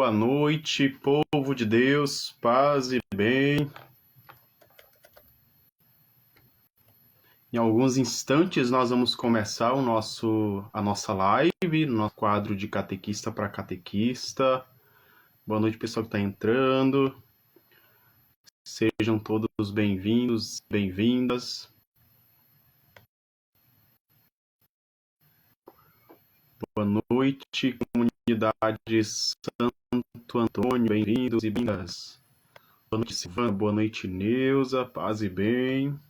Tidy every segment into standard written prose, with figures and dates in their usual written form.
boa noite, povo de Deus, paz e bem. Em alguns instantes nós vamos começar a nossa live, no nosso quadro de catequista para catequista. Boa noite, pessoal que está entrando. Sejam todos bem-vindos, bem-vindas. Boa noite, comunidade Santo Antônio, bem-vindos e bem-vindas. Boa noite, Silvana. Boa noite, Neuza. Paz e bem.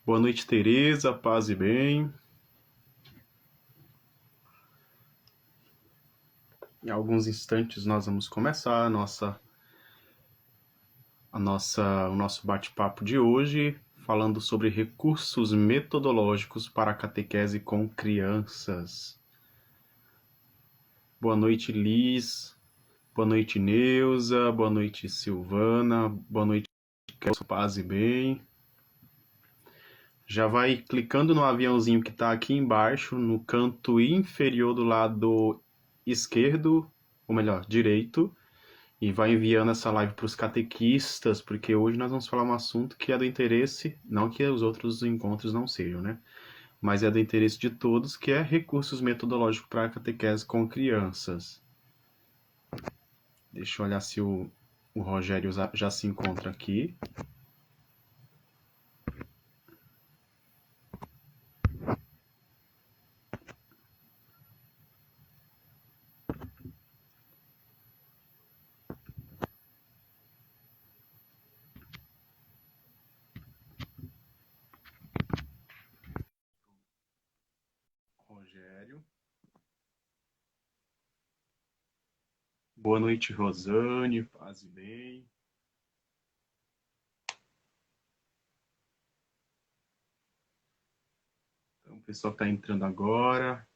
Boa noite, Tereza. Paz e bem. Em alguns instantes nós vamos começar o nosso bate-papo de hoje, falando sobre recursos metodológicos para a catequese com crianças. Boa noite, Liz. Boa noite, Neuza. Boa noite, Silvana. Boa noite, paz e bem. Já vai clicando no aviãozinho que está aqui embaixo, no canto inferior do lado esquerdo, ou melhor, direito, e vai enviando essa live para os catequistas, porque hoje nós vamos falar um assunto que é do interesse, não que os outros encontros não sejam, né? Mas é do interesse de todos, que é recursos metodológicos para a catequese com crianças. Deixa eu olhar se o Rogério já se encontra aqui. Rogério. Boa noite, Rosane, paz e bem. Então, o pessoal está entrando agora.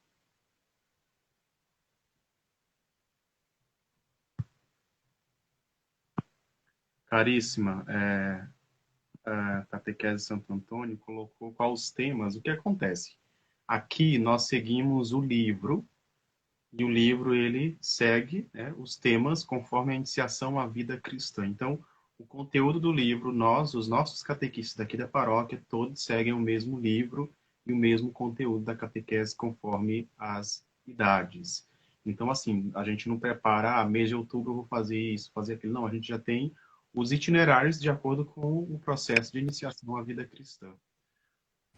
Caríssima, a Catequese Santo Antônio colocou quais os temas. O que acontece? Aqui nós seguimos o livro, e o livro ele segue, né, os temas conforme a iniciação à vida cristã. Então, o conteúdo do livro, os nossos catequistas daqui da paróquia, todos seguem o mesmo livro e o mesmo conteúdo da catequese conforme as idades. Então, assim, a gente não prepara, mês de outubro eu vou fazer isso, fazer aquilo. Não, a gente já tem os itinerários de acordo com o processo de iniciação à vida cristã.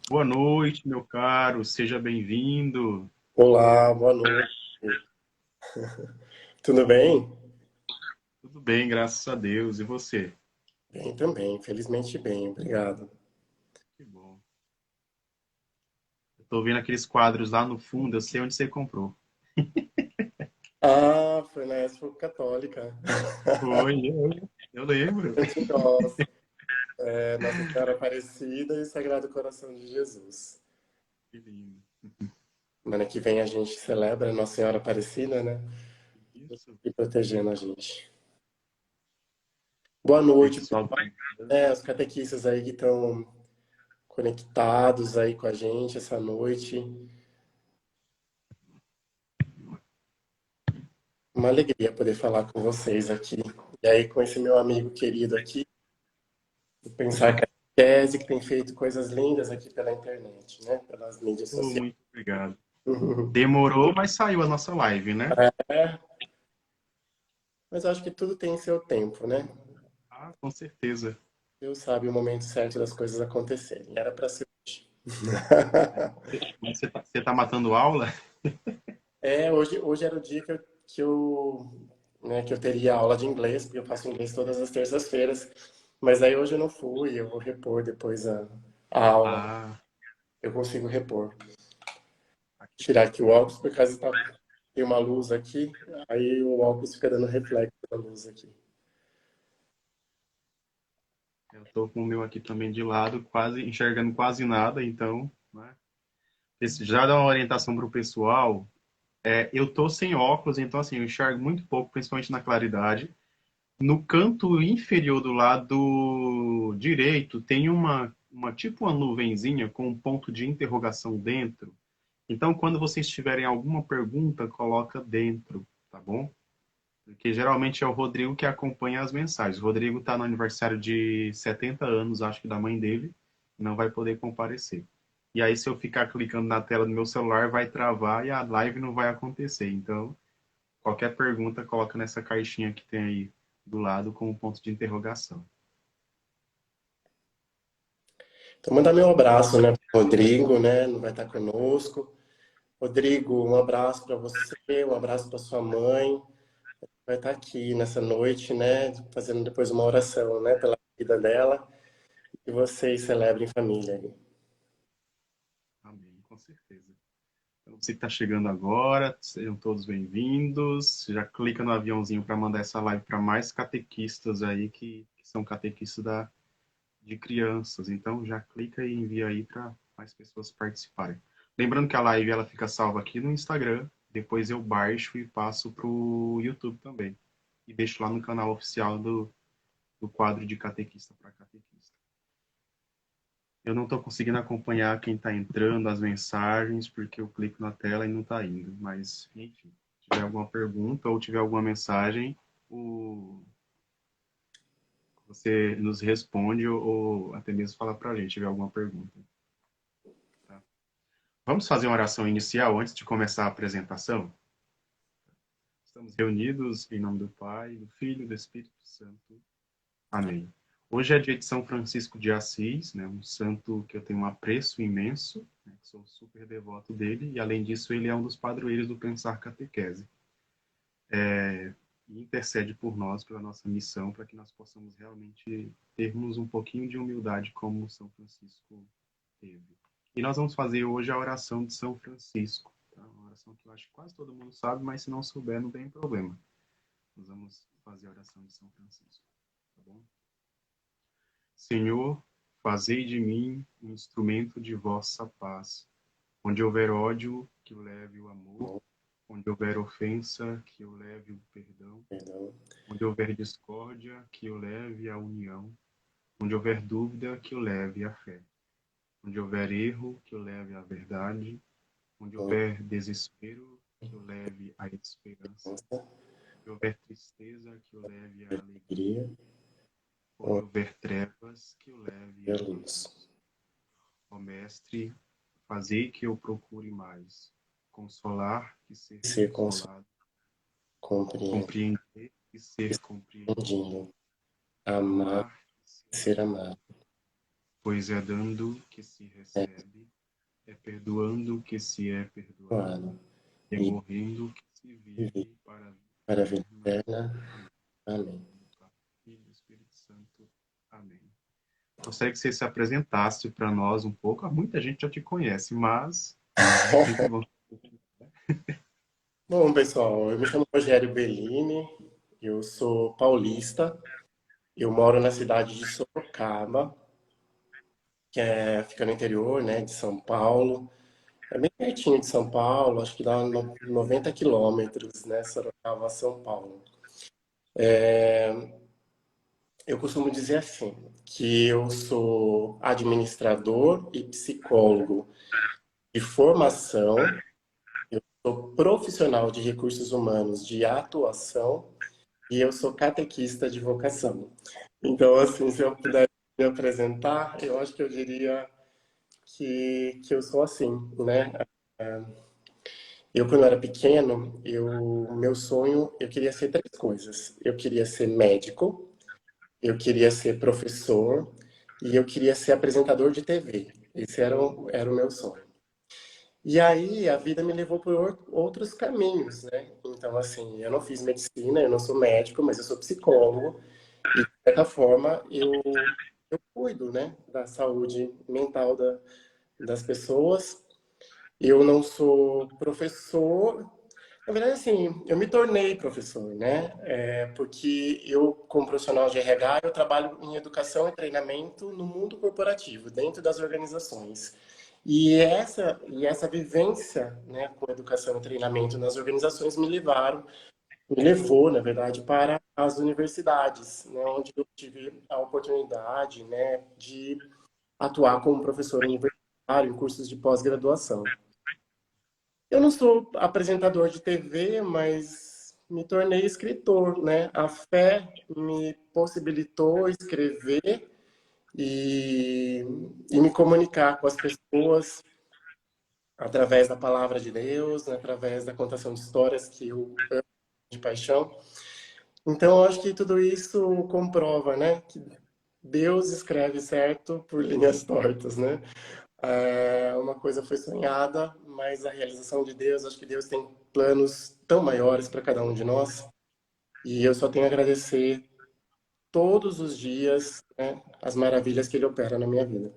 Boa noite, meu caro, seja bem-vindo. Olá, boa noite. Tudo bem? Tudo bem, graças a Deus. E você? Bem também, felizmente bem, obrigado. Que bom. Eu tô vendo aqueles quadros lá no fundo, eu sei onde você comprou. Ah, foi na Expo Católica. Foi, eu lembro. Gente gosta. Nossa Senhora Aparecida e Sagrado Coração de Jesus. Que lindo. Semana que vem a gente celebra Nossa Senhora Aparecida, né? Isso. E protegendo a gente. Boa noite, Pessoal, os catequistas aí que estão conectados aí com a gente essa noite. Uma alegria poder falar com vocês aqui. E aí, com esse meu amigo querido aqui, pensar que a tese que tem feito coisas lindas aqui pela internet, né? Pelas mídias sociais. muito obrigado. Demorou, mas saiu a nossa live, né? É, mas eu acho que tudo tem seu tempo, né? Ah, com certeza. Deus sabe o momento certo das coisas acontecerem. Era para ser hoje. Mas você tá matando aula? Hoje era o dia que eu teria aula de inglês, porque eu faço inglês todas as terças-feiras. Mas aí hoje eu não fui, eu vou repor depois a aula. Ah, Eu consigo repor. Tirar aqui o óculos, por causa tem uma luz aqui, aí o óculos fica dando reflexo da luz aqui. eu tô com o meu aqui também de lado, quase enxergando quase nada, então, né? Já dá uma orientação para o pessoal. Eu tô sem óculos, então assim, eu enxergo muito pouco, principalmente na claridade. No canto inferior do lado direito tem uma tipo uma nuvenzinha com um ponto de interrogação dentro. Então, quando vocês tiverem alguma pergunta, coloca dentro, tá bom? Porque geralmente é o Rodrigo que acompanha as mensagens. O Rodrigo está no aniversário de 70 anos, acho que da mãe dele, e não vai poder comparecer. E aí, se eu ficar clicando na tela do meu celular, vai travar e a live não vai acontecer. Então, qualquer pergunta, coloca nessa caixinha que tem aí do lado com um ponto de interrogação. Então, mandar meu abraço, né, pro Rodrigo, né, não vai estar conosco. Rodrigo, um abraço para você, um abraço para sua mãe. Vai estar aqui nessa noite, né, fazendo depois uma oração, né, pela vida dela. E vocês celebrem em família aí. Amém, com certeza. Então, você que está chegando agora, sejam todos bem-vindos. Já clica no aviãozinho para mandar essa live para mais catequistas aí que são catequistas de crianças. Então, já clica e envia aí para mais pessoas participarem. Lembrando que a live ela fica salva aqui no Instagram, depois eu baixo e passo para o YouTube também. E deixo lá no canal oficial do quadro de catequista para catequista. Eu não estou conseguindo acompanhar quem está entrando, as mensagens, porque eu clico na tela e não está indo. Mas, enfim, se tiver alguma pergunta ou tiver alguma mensagem, você nos responde ou até mesmo fala para a gente se tiver alguma pergunta. Tá? Vamos fazer uma oração inicial antes de começar a apresentação? Estamos reunidos em nome do Pai, do Filho e do Espírito Santo. Amém. Hoje é dia de São Francisco de Assis, né, um santo que eu tenho um apreço imenso, né, sou super devoto dele, e além disso ele é um dos padroeiros do Pensar Catequese. E intercede por nós, pela nossa missão, para que nós possamos realmente termos um pouquinho de humildade como São Francisco teve. E nós vamos fazer hoje a oração de São Francisco. Tá? Uma oração que eu acho que quase todo mundo sabe, mas se não souber, não tem problema. Nós vamos fazer a oração de São Francisco. Tá bom? Senhor, fazei de mim um instrumento de vossa paz. Onde houver ódio, que eu leve o amor. Onde houver ofensa, que eu leve o perdão. Perdão. Onde houver discórdia, que eu leve a união. Onde houver dúvida, que eu leve a fé. Onde houver erro, que eu leve a verdade. Onde houver desespero, que eu leve a esperança. Onde houver tristeza, que eu leve a alegria. Alegria, Onde houver trevas, que eu leve a a luz. luz. Ó Mestre, fazei que eu procure mais consolar que ser Ser consolado, compreender que ser compreendido, compreendido, amar, amar que ser ser amado, amado. pois é dando que se É recebe, é perdoando que se é perdoado, doado é e morrendo que se viver vive para a vida para a vida eterna. eterna. Amém. Amém. Pai, Filho e Espírito Santo. Amém. Gostaria que você se apresentasse para nós um pouco. Muita gente já te conhece, mas sempre bom. Bom, pessoal, eu me chamo Rogério Bellini, eu sou paulista, eu moro na cidade de Sorocaba, fica no interior, né, de São Paulo. É bem pertinho de São Paulo, acho que dá 90 quilômetros, né, Sorocaba, São Paulo. Eu costumo dizer assim, que eu sou administrador e psicólogo de formação, sou profissional de recursos humanos de atuação e eu sou catequista de vocação. Então, assim, se eu puder me apresentar, eu acho que eu diria que eu sou assim, né? Eu, quando era pequeno, meu sonho, eu queria ser três coisas. Eu queria ser médico, eu queria ser professor e eu queria ser apresentador de TV. Esse era o meu sonho. E aí a vida me levou por outros caminhos, né? Então, assim, eu não fiz medicina, eu não sou médico, mas eu sou psicólogo. E, de certa forma, eu cuido, né, da saúde mental das pessoas. Eu não sou professor. Na verdade, assim, eu me tornei professor, né? Porque eu, como profissional de RH, eu trabalho em educação e treinamento no mundo corporativo, dentro das organizações. E essa vivência, né, com educação e treinamento nas organizações me levou, na verdade, para as universidades, né, onde eu tive a oportunidade, né, de atuar como professor universitário em cursos de pós-graduação. Eu não sou apresentador de TV, mas me tornei escritor, né? A fé me possibilitou escrever e, e me comunicar com as pessoas através da palavra de Deus, né? Através da contação de histórias que eu amo de paixão. Então, eu acho que tudo isso comprova, né? Que Deus escreve certo por linhas tortas, né? Uma coisa foi sonhada, mas a realização de Deus, acho que Deus tem planos tão maiores para cada um de nós. E eu só tenho a agradecer todos os dias, né, as maravilhas que Ele opera na minha vida.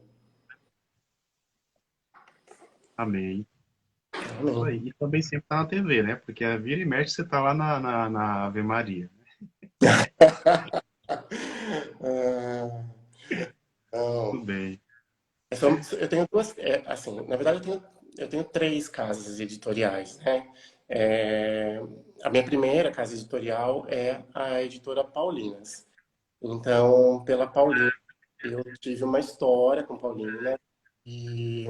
Amém. Isso Amém. aí. E também sempre tá na TV, né? Porque a vira e mexe você tá lá na Ave Maria. Ah, Tudo não. bem. Eu tenho duas, assim, na verdade eu tenho três casas editoriais, né? É, a minha primeira casa editorial é a editora Paulinas. Então, pela Paulina, eu tive uma história com Paulina e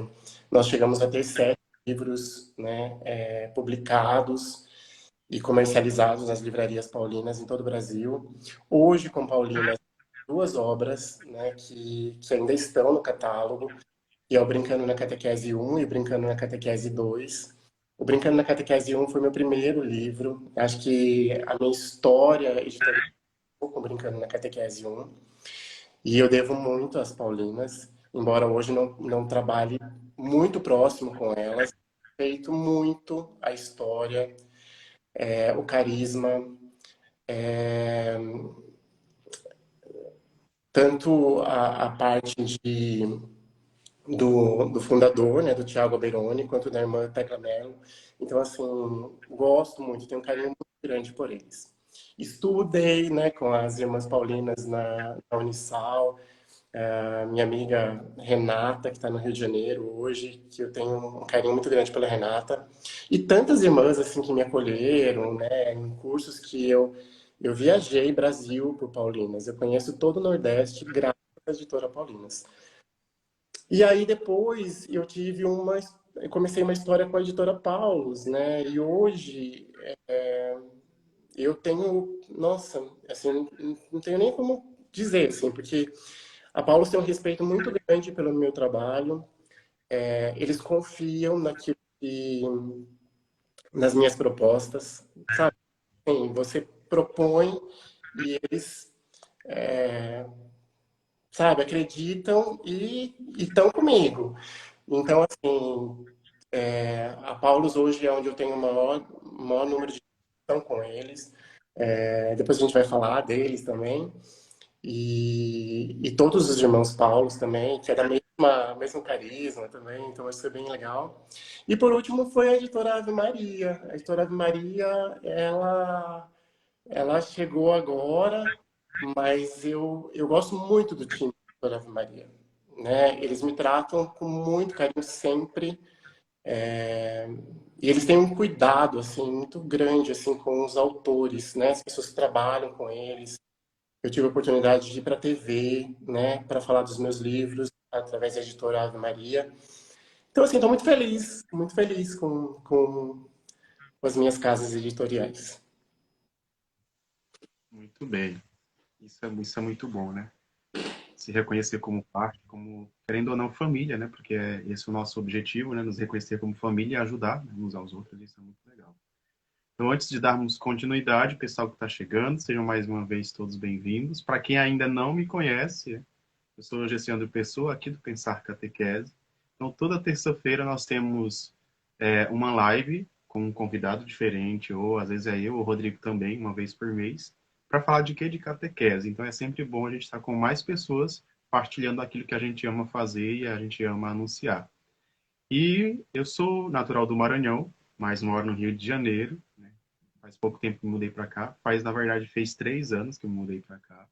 nós chegamos a ter 7 livros, né, publicados e comercializados nas livrarias paulinas em todo o Brasil. Hoje, com Paulina, 2 obras, né, que ainda estão no catálogo, que é o Brincando na Catequese 1 e o Brincando na Catequese 2. O Brincando na Catequese 1 foi meu primeiro livro. Acho que a minha história editorial com Brincando na Catequese 1. E eu devo muito às Paulinas, embora hoje não trabalhe muito próximo com elas. Feito muito a história, o carisma, é, tanto a parte do fundador, né, do Tiago Alberoni, quanto da irmã Tecla Mello. Então, assim, gosto muito, tenho um carinho muito grande por eles. Estudei, né, com as irmãs Paulinas na Unisal, minha amiga Renata, que está no Rio de Janeiro hoje, que eu tenho um carinho muito grande pela Renata, e tantas irmãs assim que me acolheram, né, em cursos que eu viajei Brasil por Paulinas. Eu conheço todo o Nordeste graças à editora Paulinas. E aí depois eu comecei uma história com a editora Paulus, né? E hoje eu tenho, nossa, assim, não tenho nem como dizer, assim, porque a Paulus tem um respeito muito grande pelo meu trabalho. Eles confiam nas minhas propostas, sabe? Assim, você propõe e eles, sabe, acreditam e estão comigo. Então, assim, a Paulus hoje é onde eu tenho o maior número de conexão com eles. Depois a gente vai falar deles também. E todos os irmãos Paulos também, que é da mesmo carisma também, então isso foi bem legal. E por último foi a editora Ave Maria. A editora Ave Maria, ela chegou agora, mas eu gosto muito do time da editora Ave Maria. Né? Eles me tratam com muito carinho sempre. é, E eles têm um cuidado assim muito grande assim com os autores, né? As pessoas que trabalham com eles. Eu tive a oportunidade de ir para a TV, né, para falar dos meus livros através da editora Ave Maria. Então, assim, estou muito feliz com as minhas casas editoriais. Muito bem. Isso é muito bom, né? Se reconhecer como parte, como, querendo ou não, família, né? Porque é esse o nosso objetivo, né? Nos reconhecer como família e ajudar, né, uns aos outros. Isso é muito legal. Então, antes de darmos continuidade, pessoal que está chegando, sejam mais uma vez todos bem-vindos. Para quem ainda não me conhece, eu sou o Gessiandro Pessoa, aqui do Pensar Catequese. Então, toda terça-feira nós temos uma live com um convidado diferente, ou às vezes é eu ou o Rodrigo também, uma vez por mês, para falar de quê? De catequese. Então, é sempre bom a gente estar com mais pessoas partilhando aquilo que a gente ama fazer e a gente ama anunciar. E eu sou natural do Maranhão, mas moro no Rio de Janeiro, né? Faz pouco tempo que me mudei para cá. Na verdade, fez 3 anos que eu me mudei para cá.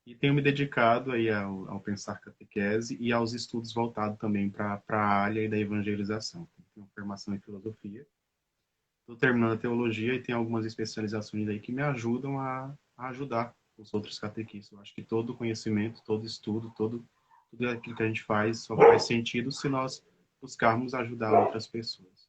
E tenho me dedicado aí ao pensar catequese e aos estudos voltados também para a área da evangelização. Tenho formação em filosofia. Estou terminando a teologia e tenho algumas especializações aí que me ajudam a ajudar os outros catequistas. Eu acho que todo conhecimento, todo estudo, tudo aquilo que a gente faz só faz sentido se nós buscarmos ajudar outras pessoas.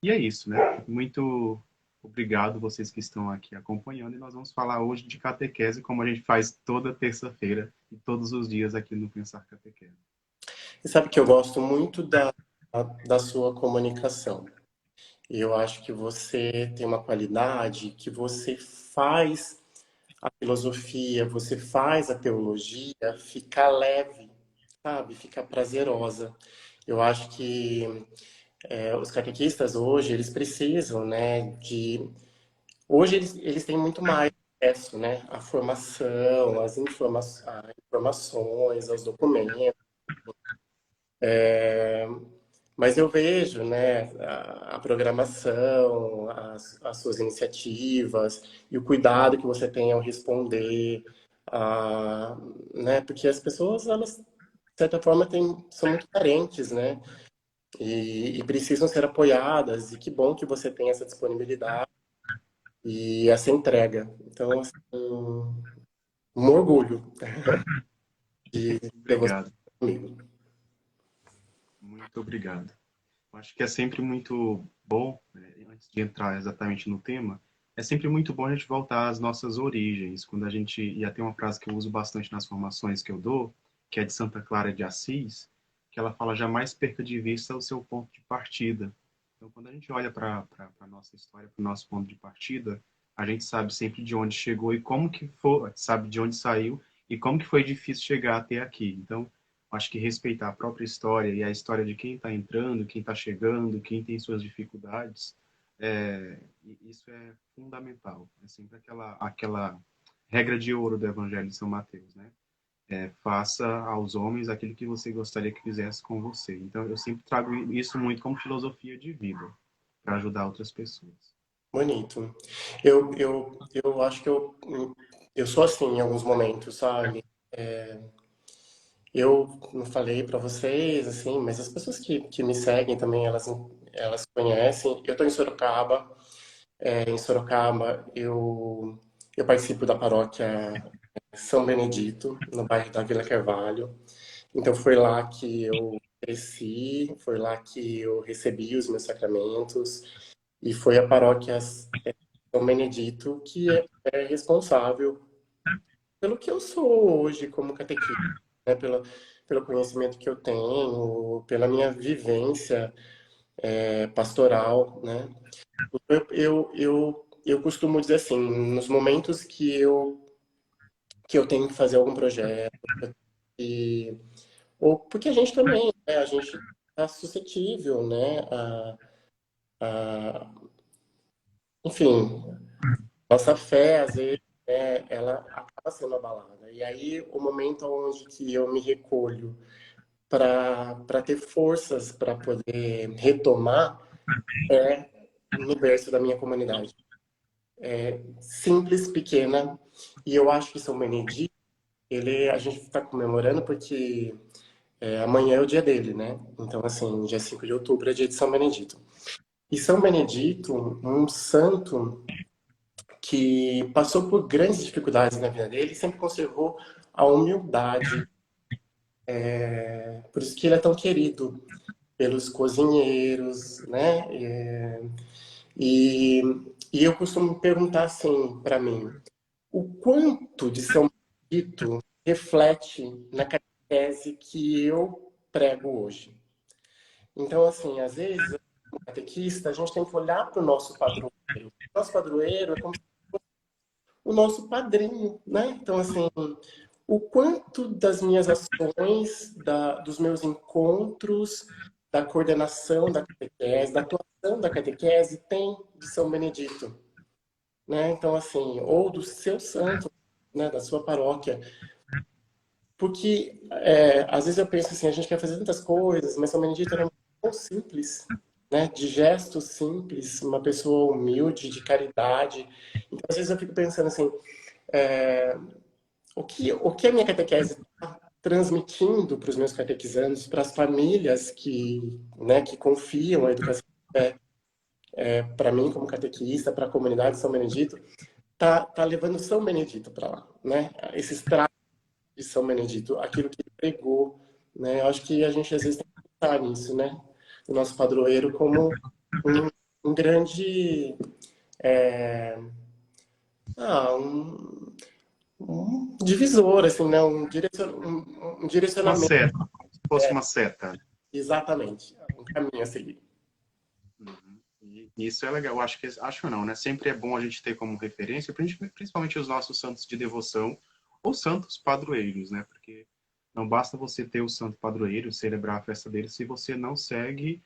E é isso, né? Muito obrigado vocês que estão aqui acompanhando. E nós vamos falar hoje de catequese, como a gente faz toda terça-feira e todos os dias aqui no Pensar Catequese. E sabe que eu gosto muito da sua comunicação. Eu acho que você tem uma qualidade que você faz a filosofia, você faz a teologia ficar leve, sabe? Ficar prazerosa. Eu acho que os catequistas hoje, eles precisam, né, de... Hoje eles têm muito mais acesso, né, à formação, às informações, aos documentos. Mas eu vejo, né, a programação, as suas iniciativas e o cuidado que você tem ao responder, né, porque as pessoas, elas, de certa forma, são muito carentes, né, e precisam ser apoiadas, e que bom que você tem essa disponibilidade e essa entrega. Então, assim, um orgulho de ter você Obrigado, comigo. muito obrigado. Acho que é sempre muito bom, né, antes de entrar exatamente no tema, é sempre muito bom a gente voltar às nossas origens. Quando a gente, e até uma frase que eu uso bastante nas formações que eu dou, que é de Santa Clara de Assis, que ela fala: jamais perca de vista o seu ponto de partida. Então, quando a gente olha para a nossa história, para o nosso ponto de partida, a gente sabe sempre de onde chegou e como que foi, sabe de onde saiu e como que foi difícil chegar até aqui. Então, acho que respeitar a própria história e a história de quem está entrando, quem está chegando, quem tem suas dificuldades, isso é fundamental. É sempre aquela regra de ouro do Evangelho de São Mateus, né? Faça aos homens aquilo que você gostaria que fizesse com você. Então, eu sempre trago isso muito como filosofia de vida, para ajudar outras pessoas. Bonito. Eu acho que eu sou assim em alguns momentos, sabe? Eu não falei para vocês, assim, mas as pessoas que me seguem também, elas conhecem. Eu estou em Sorocaba. Em Sorocaba, eu participo da paróquia São Benedito, no bairro da Vila Carvalho. Então, foi lá que eu cresci, foi lá que eu recebi os meus sacramentos. E foi a paróquia São Benedito que é responsável pelo que eu sou hoje como catequista, né? Pelo conhecimento que eu tenho, pela minha vivência pastoral, né? Eu costumo dizer assim, nos momentos que eu tenho que fazer algum projeto, e, ou porque a gente também, né? A gente está suscetível, né? A, enfim, nossa fé, às vezes, ela acaba sendo abalada. E aí, o momento onde que eu me recolho para ter forças para poder retomar é no berço da minha comunidade. Simples, pequena, e eu acho que São Benedito, a gente está comemorando porque amanhã é o dia dele, né? Então, assim, dia 5 de outubro é dia de São Benedito. E São Benedito, um santo que passou por grandes dificuldades na vida dele, sempre conservou a humildade. Por isso que ele é tão querido pelos cozinheiros, né? E, e eu costumo perguntar assim para mim, o quanto de São Benedito reflete na catequese que eu prego hoje? Então, assim, às vezes, como catequista, a gente tem que olhar para o nosso padroeiro. Nosso padroeiro é como o nosso padrinho, né? Então, assim, o quanto das minhas ações, dos meus encontros, da coordenação da catequese, da atuação da catequese tem de São Benedito, né? Então, assim, ou do seu santo, né, da sua paróquia. Porque, às vezes eu penso assim, a gente quer fazer tantas coisas, mas São Benedito era tão simples, né? De gestos simples, uma pessoa humilde, de caridade. Então, às vezes eu fico pensando assim, é, o que a minha catequese está transmitindo para os meus catequizandos, para as famílias que confiam a educação para mim como catequista, para a comunidade de São Benedito, tá levando São Benedito para lá, né? Esses traços de São Benedito, aquilo que ele pregou, né? Eu acho que a gente às vezes tem que pensar nisso, né? O nosso padroeiro como um um grande... é, um divisor, assim, né? Um Uma direcionamento. seta, como se fosse uma seta. Exatamente. Um caminho a seguir. Uhum. E isso é legal. Eu acho que acho não, né? Sempre é bom a gente ter como referência, principalmente os nossos santos de devoção ou santos padroeiros, né? Porque não basta você ter o santo padroeiro, celebrar a festa dele, se você não segue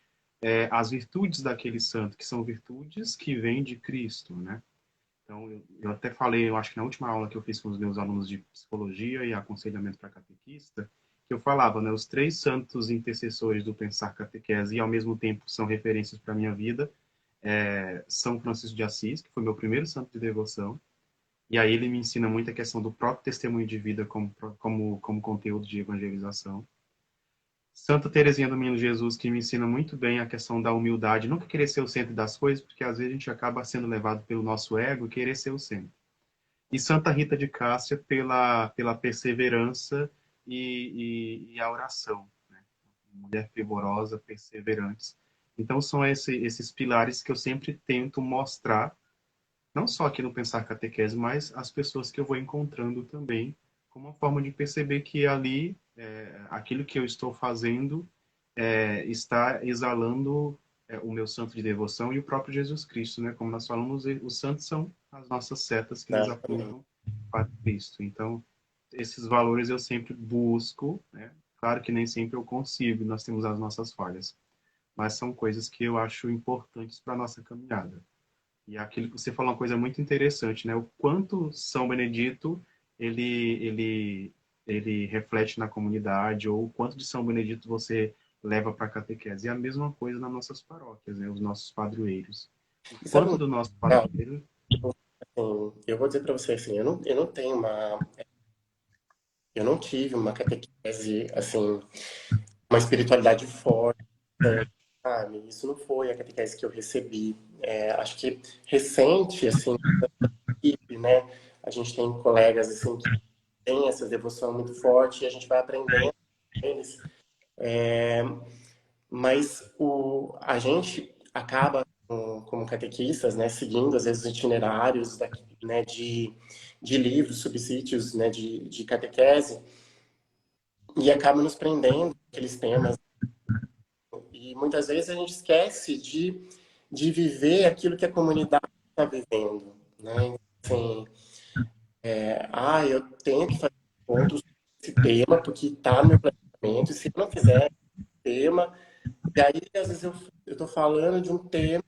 as virtudes daquele santo, que são virtudes que vêm de Cristo, né? Então, eu até falei, eu acho que na última aula que eu fiz com os meus alunos de psicologia e aconselhamento para catequista, que eu falava, né, os três santos intercessores do pensar catequese e ao mesmo tempo são referências para a minha vida, São Francisco de Assis, que foi meu primeiro santo de devoção, e aí ele me ensina muito a questão do próprio testemunho de vida como conteúdo de evangelização. Santa Teresinha do Menino Jesus, que me ensina muito bem a questão da humildade, nunca querer ser o centro das coisas, porque às vezes a gente acaba sendo levado pelo nosso ego e querer ser o centro. E Santa Rita de Cássia pela perseverança e a oração. Né? Mulher fervorosa, perseverante. Então são esses pilares que eu sempre tento mostrar, não só aqui no Pensar Catequese, mas as pessoas que eu vou encontrando também, como uma forma de perceber que ali, aquilo que eu estou fazendo está exalando o meu santo de devoção e o próprio Jesus Cristo, né? Como nós falamos, os santos são as nossas setas que nos Exatamente. apontam para Cristo. Então, esses valores eu sempre busco, né? Claro que nem sempre eu consigo, nós temos as nossas falhas, mas são coisas que eu acho importantes para a nossa caminhada. E aquilo que você falou é uma coisa muito interessante, né? O quanto São Benedito ele ele ele reflete na comunidade ou o quanto de São Benedito você leva para a catequese. E a mesma coisa nas nossas paróquias, né? Os nossos padroeiros. O E sabe, quanto do nosso não, padroeiro. assim, eu vou dizer para você assim, eu não tenho eu não tive uma catequese, assim, uma espiritualidade forte, sabe? Isso não foi a catequese que eu recebi. Acho que recente, assim, equipe, né? A gente tem colegas, assim, que têm essa devoção muito forte e a gente vai aprendendo com eles. Mas a gente acaba, como catequistas, né, seguindo, às vezes, itinerários né, de livros, subsídios, né, de catequese, e acaba nos prendendo aqueles temas. E muitas vezes a gente esquece de viver aquilo que a comunidade está vivendo. Né? Assim, eu tenho que fazer pontos esse tema, porque está no meu planejamento, e se eu não fizer tema, e aí, às vezes, eu estou falando de um tema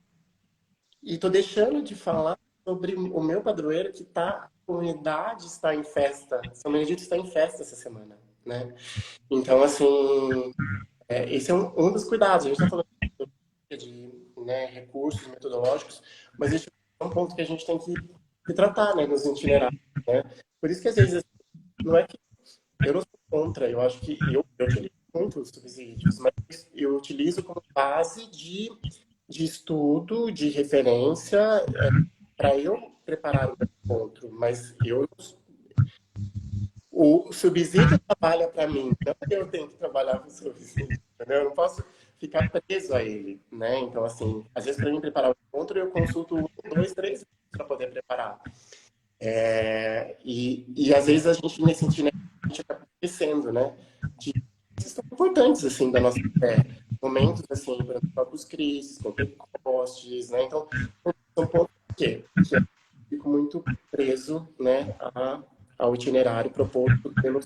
e estou deixando de falar sobre o meu padroeiro que tá, a comunidade está em festa. São Benedito está em festa essa semana, né? Então, assim, esse é um dos cuidados. A gente está falando de, né, recursos metodológicos, mas esse é um ponto que a gente tem que tratar, né, nos itinerários, né? Por isso que, às vezes, não é que eu não sou contra, eu acho que eu utilizo muito os subsídios, mas eu utilizo como base de estudo, de referência, para eu preparar o meu encontro, mas o subsídio trabalha para mim, não eu tenho que trabalhar para o subsídio, entendeu? Eu não posso ficar preso a ele, né? Então, assim, às vezes para mim preparar o encontro, eu consulto um, dois, três para poder preparar. E às vezes a gente, nesse sentido, a gente acaba esquecendo, né? De coisas tão importantes, assim, da nossa fé. Momentos, assim, por exemplo, Corpus Christi, Pentecostes, né? Então, são pontos que eu fico muito preso, né, ao itinerário proposto pelo...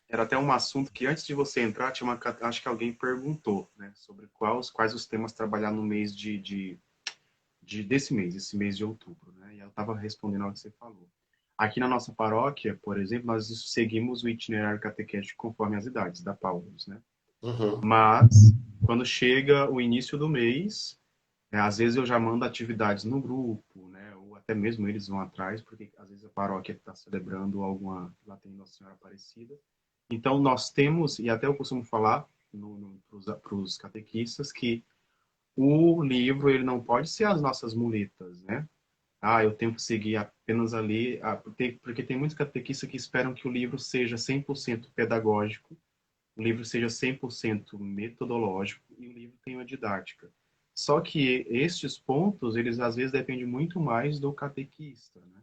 Era até um assunto que antes de você entrar, acho que alguém perguntou, né? Sobre quais os temas trabalhar no mês desse mês, esse mês de outubro, né? E eu estava respondendo ao que você falou. Aqui na nossa paróquia, por exemplo, nós seguimos o itinerário catequético conforme as idades da Paulus, né? Uhum. Mas, quando chega o início do mês, às vezes eu já mando atividades no grupo, né? Ou até mesmo eles vão atrás, porque às vezes a paróquia está celebrando lá tem Nossa Senhora Aparecida. Então, nós temos, e até eu costumo falar para os catequistas, que o livro ele não pode ser as nossas muletas, né? Eu tenho que seguir apenas ali, porque tem muitos catequistas que esperam que o livro seja 100% pedagógico o livro seja 100% metodológico e o livro tenha uma didática. Só que estes pontos, eles às vezes dependem muito mais do catequista, né?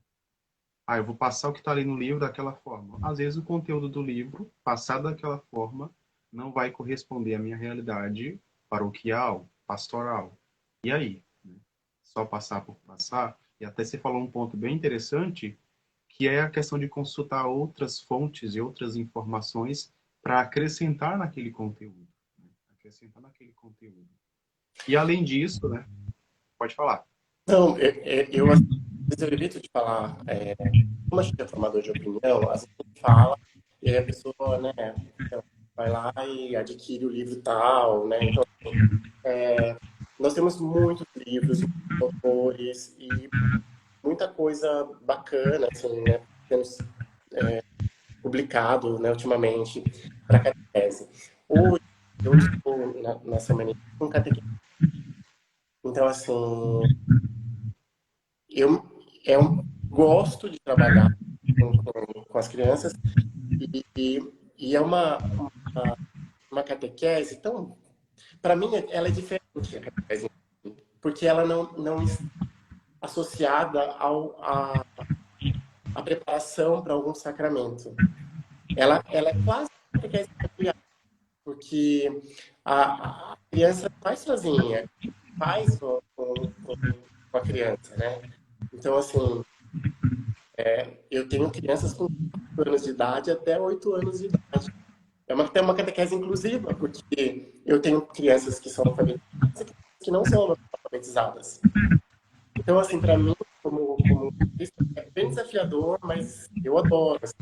Ah, eu vou passar o que está ali no livro daquela forma. Às vezes o conteúdo do livro, passado daquela forma, não vai corresponder à minha realidade paroquial, pastoral. E aí? Né? Só passar por passar? E até você falou um ponto bem interessante, que é a questão de consultar outras fontes e outras informações para acrescentar naquele conteúdo. Né? Acrescentar naquele conteúdo. E além disso, né? Pode falar. Não, eu evito de falar, como a gente é formador de opinião, às vezes a gente fala e aí a pessoa, né, vai lá e adquire o livro tal, né? Então, nós temos muitos livros, muitos autores e muita coisa bacana, assim, né? Temos publicado, né, ultimamente para catequese. Hoje, eu estou na semana com catequese. Então, assim, eu, gosto de trabalhar com as crianças e é uma catequese, então, para mim, ela é diferente, a catequese, porque ela não está associada à preparação para algum sacramento. Ela é quase uma catequese familiar, porque a criança faz sozinha, faz com a criança, né? Então, assim, eu tenho crianças com 4 anos de idade até 8 anos de idade. É uma catequese inclusiva, porque eu tenho crianças que são alfabetizadas e crianças que não são alfabetizadas. Então, assim, para mim, como é bem desafiador, mas eu adoro. Assim.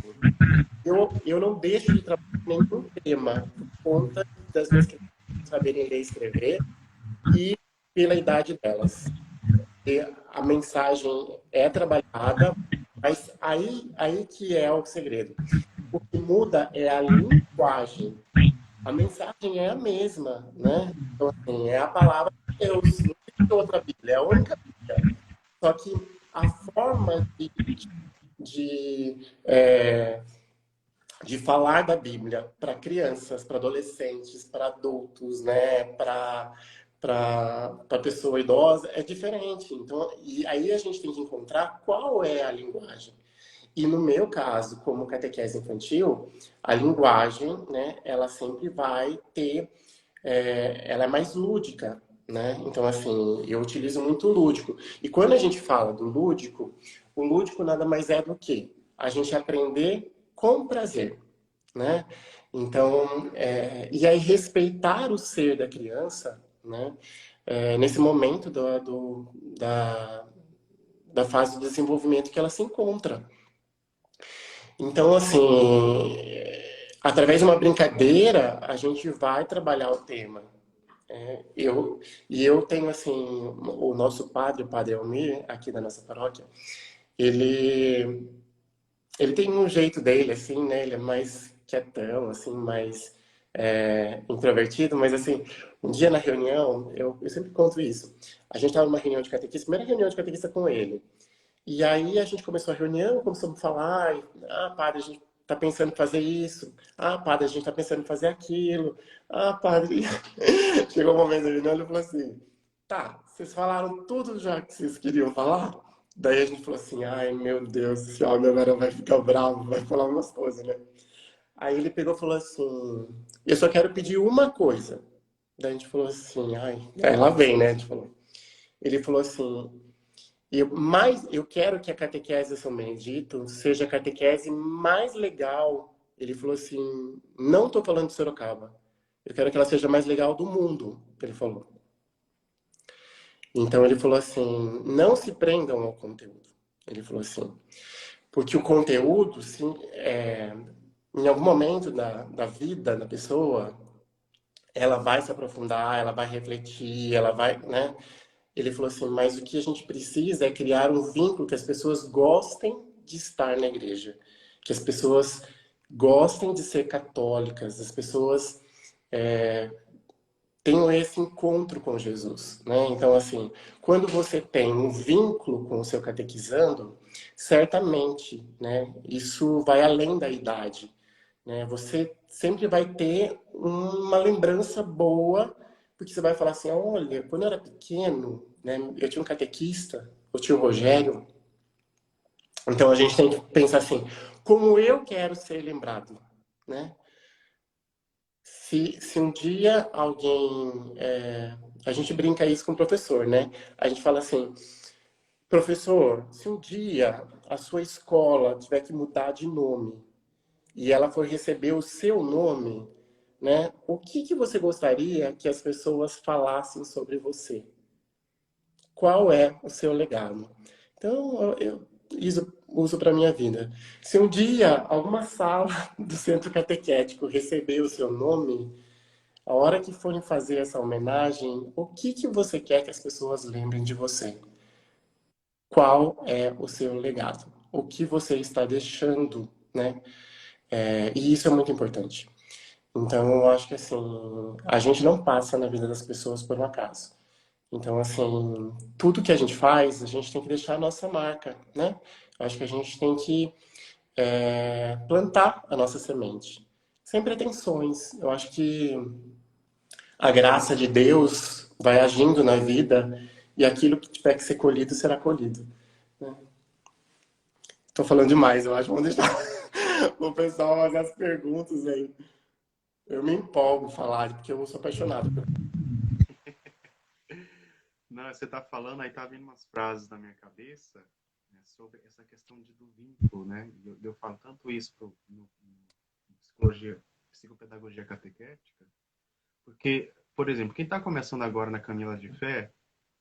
Eu não deixo de trabalhar nenhum tema por conta das minhas crianças saberem ler e escrever e pela idade delas. E a mensagem é trabalhada, mas aí que é o segredo. O que muda é a linguagem. A mensagem é a mesma, né? Então, assim, é a palavra de Deus, não tem outra Bíblia, é a única Bíblia. Só que a forma de, é, de falar da Bíblia para crianças, para adolescentes, para adultos, né? Para pessoa idosa é diferente. Então, e aí a gente tem que encontrar qual é a linguagem. E no meu caso, como catequese infantil, a linguagem, né, ela sempre vai ter, ela é mais lúdica, né? Então, assim, eu utilizo muito o lúdico. E quando a gente fala do lúdico, o lúdico nada mais é do que a gente aprender com prazer, né? Então, e aí respeitar o ser da criança, né? Nesse momento da fase do desenvolvimento que ela se encontra. Então, assim, através de uma brincadeira, a gente vai trabalhar o tema. Eu tenho, assim, o nosso padre, o Padre Elmir, aqui da nossa paróquia, ele, ele tem um jeito dele, assim, né? Ele é mais quietão, assim, mais introvertido, mas, assim, um dia na reunião, eu sempre conto isso. A gente estava numa reunião de catequista, primeira reunião de catequista com ele. E aí a gente começou a reunião, começamos a falar, padre, a gente está pensando em fazer isso. Ah, padre, a gente está pensando em fazer aquilo. Ah, padre. Chegou o momento da reunião, ele falou assim, tá, vocês falaram tudo já que vocês queriam falar? Daí a gente falou assim, ai, meu Deus, esse homem agora vai ficar bravo, vai falar umas coisas, né? Aí ele pegou e falou assim, eu só quero pedir uma coisa. Daí a gente falou assim, ai, aí lá vem, né? A gente falou. Ele falou assim, eu quero que a catequese São Benedito seja a catequese mais legal. Ele falou assim, não estou falando de Sorocaba. Eu quero que ela seja mais legal do mundo, ele falou. Então ele falou assim, não se prendam ao conteúdo. Ele falou assim, porque o conteúdo, sim, em algum momento da vida da pessoa, ela vai se aprofundar, ela vai refletir, ela vai, né? Ele falou assim, mas o que a gente precisa é criar um vínculo que as pessoas gostem de estar na igreja, que as pessoas gostem de ser católicas, as pessoas tenham esse encontro com Jesus, né? Então, assim, quando você tem um vínculo com o seu catequizando, certamente, né, isso vai além da idade, né? Você sempre vai ter uma lembrança boa, porque você vai falar assim, olha, quando eu era pequeno, né, eu tinha um catequista, o tio Rogério, então a gente tem que pensar assim, como eu quero ser lembrado, né? Se um dia alguém... a gente brinca isso com o professor, né? A gente fala assim, professor, se um dia a sua escola tiver que mudar de nome e ela for receber o seu nome, né? O que que você gostaria que as pessoas falassem sobre você? Qual é o seu legado? Então, eu uso para minha vida. Se um dia alguma sala do centro catequético receber o seu nome, a hora que forem fazer essa homenagem, o que que você quer que as pessoas lembrem de você? Qual é o seu legado? O que você está deixando, né? E isso é muito importante. Então, eu acho que assim, a gente não passa na vida das pessoas por um acaso. Então, assim, tudo que a gente faz, a gente tem que deixar a nossa marca, né? Eu acho que a gente tem que plantar a nossa semente. Sem pretensões. Eu acho que a graça de Deus vai agindo na vida e aquilo que tiver que ser colhido será colhido. Né? Tô falando demais, eu acho. Vamos deixar o pessoal fazer as perguntas aí. Eu me empolgo falar, porque eu sou apaixonado. Não, você está falando, aí tá vindo umas frases na minha cabeça, né, sobre essa questão do vínculo, né? Eu falo tanto isso no psicologia, psicopedagogia catequética, porque, por exemplo, quem está começando agora na caminhada de fé,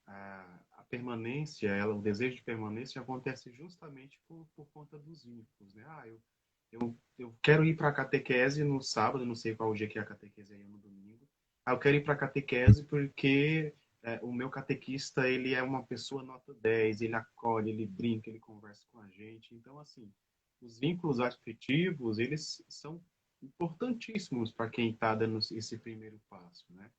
a permanência, o desejo de permanência acontece justamente por conta dos vínculos, né? Eu quero ir para a catequese no sábado, não sei qual o dia que é a catequese aí no domingo. Eu quero ir para a catequese porque o meu catequista, ele é uma pessoa nota 10, ele acolhe, ele brinca, ele conversa com a gente. Então, assim, os vínculos afetivos, eles são importantíssimos para quem está dando esse primeiro passo, né?